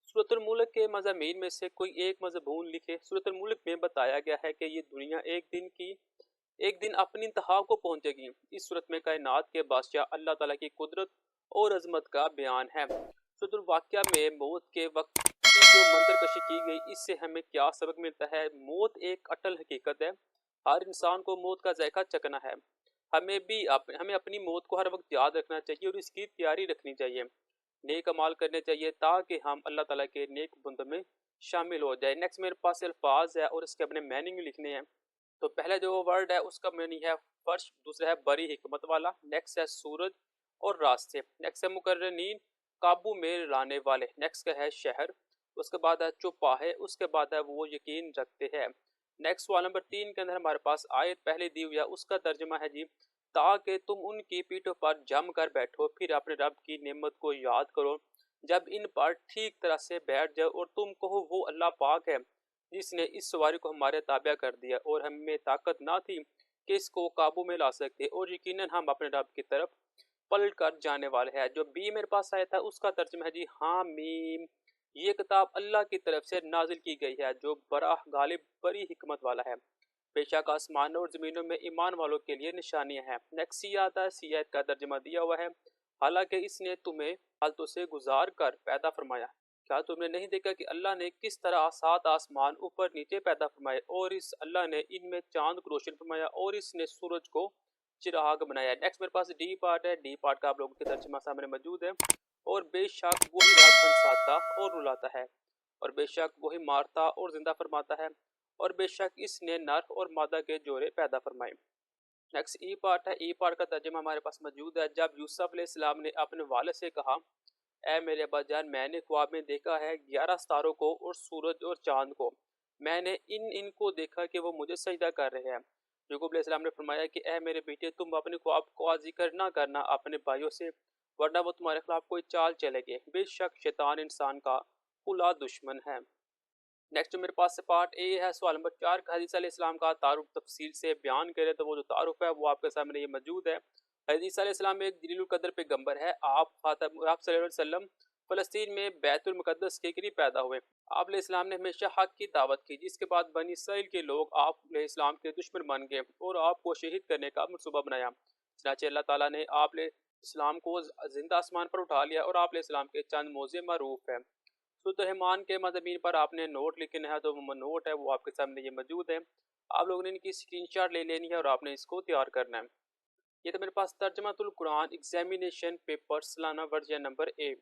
सूरतुल मुल्क के मज़ामीन में से कोई एक मज़मून लिखे। सूरतुल मुल्क में बताया गया है कि ये दुनिया एक दिन अपनी इंतहा को पहुंचेगी। इस सूरत में कायनात के बादशाह अल्लाह ताला की कुदरत और अजमत का बयान है। सूरतुल वाक़िया में मौत के वक्त की जो मंजरकशी की गई, इससे हमें क्या सबक मिलता है। मौत एक अटल हकीकत है, हर इंसान को मौत का जायका चखना है। हमें अपनी मौत को हर वक्त याद रखना चाहिए और इसकी तैयारी रखनी चाहिए। नेक अमाल करने चाहिए ताकि हम अल्लाह ताला के नेक बंदों में शामिल हो जाए। नेक्स्ट मेरे पास अल्फाज है और इसके अपने मीनिंग लिखने हैं। तो पहला जो वर्ड है उसका मीनिंग है फर्श, दूसरा है बड़ी हिकमत वाला, नेक्स्ट है सूरज और रास्ते। नेक्स्ट है मुकर्रनीन, काबू में लाने वाले। नेक्स्ट का है शहर, उसके बाद है चौपाहे, उसके बाद है वो यकीन रखते हैं। नेक्स्ट सवाल नंबर 3 के अंदर हमारे पास आयत पहले दी हुई है, उसका तर्जुमा है जी, ताकि तुम उनकी पीठों पर जम कर बैठो, फिर अपने रब की नेमत को याद करो जब इन पर ठीक तरह से बैठ जाओ और तुम कहो वो अल्लाह पाक है जिसने इस सवारी को हमारे ताबिया कर दिया और हमें ताकत ना थी कि इसको काबू में ला सकते, और यकीनन हम अपने रब की तरफ पलट कर जाने वाले हैं। जो बी मेरे पास आया था उसका तर्जुमा है जी, हाँ मीम, ये किताब अल्लाह की तरफ से नाजिल की गई है जो बड़ा गालिब बड़ी हिकमत वाला है। बेशक आसमानों और ज़मीनों में ईमान वालों के लिए निशानियां हैं। नेक्स्ट सी आता है, सी आयत का तर्जुमा दिया हुआ है, हालांकि इसने तुम्हें हालतों से गुजार कर पैदा फरमाया। क्या तुमने नहीं देखा कि अल्लाह ने किस तरह 7 आसमान ऊपर नीचे पैदा फरमाए, और इस अल्लाह ने इनमें चांद को रोशन फरमाया और इसने सूरज को चिराग बनाया। नेक्स्ट मेरे पास डी पार्ट है, डी पार्ट का आप लोगों के तर्जुमा सामने मौजूद है। और बेशक वही रात हंसाता और रुलाता है, और बेशक वही मारता और जिंदा फरमाता है, और बेशक इसने नर और मादा के जोड़े पैदा फरमाए। नेक्स्ट ई पार्ट है, ई पार्ट का तर्जुमा हमारे पास मौजूद है। जब यूसुफ अलैहिस्सलाम ने अपने वालिद से कहा, ए मेरे अब्बाजान, मैंने ख्वाब में देखा है 11 सितारों को और सूरज और चांद को, मैंने इनको देखा कि वो मुझे सजदा कर रहे हैं। याकूब अलैहिस्सलाम ने फरमाया कि ए मेरे बेटे, तुम अपने ख्वाब को जिक्र ना करना अपने भाइयों से, वरना वो तुम्हारे खिलाफ कोई चाल चलेंगे। बेशक शैतान इंसान का खुला दुश्मन है। नेक्स्ट मेरे पास से पार्ट ए है, सवाल नंबर 4 का हदीस अलैहिस्सलाम का तारुफ तफसील से बयान करें तो वो जो तारुफ है वो आपके सामने ये मौजूद है। हदीस अलैहिस्सलाम एक जलीलुल कदर पैगंबर है। आप सल्लल्लाहु अलैहि वसल्लम फ़लस्तीन में बैतुल मुक़द्दस के करीब पैदा हुए। आप अलैहिस्सलाम ने हमेशा हक की दावत की, जिसके बाद बनी इसराइल के लोग आप अलैहिस्सलाम के दुश्मन बन गए और आपको शहीद करने का मनसूबा बनाया। चनाचे अल्लाह ताला ने आप अलैहिस्सलाम को जिंदा आसमान पर उठा लिया और आप अलैहिस्सलाम के चंद मौज़े मरूफ है। सुलेमान के मज़ामीन पर आपने नोट लिखे हैं, तो वो नोट है वो आपके सामने ये मौजूद है। आप लोगों ने इनकी स्क्रीनशॉट ले लेनी है और आपने इसको तैयार करना है। ये तो मेरे पास तर्जमातुल कुरान एग्जामिनेशन पेपर सालाना वर्जन नंबर 1।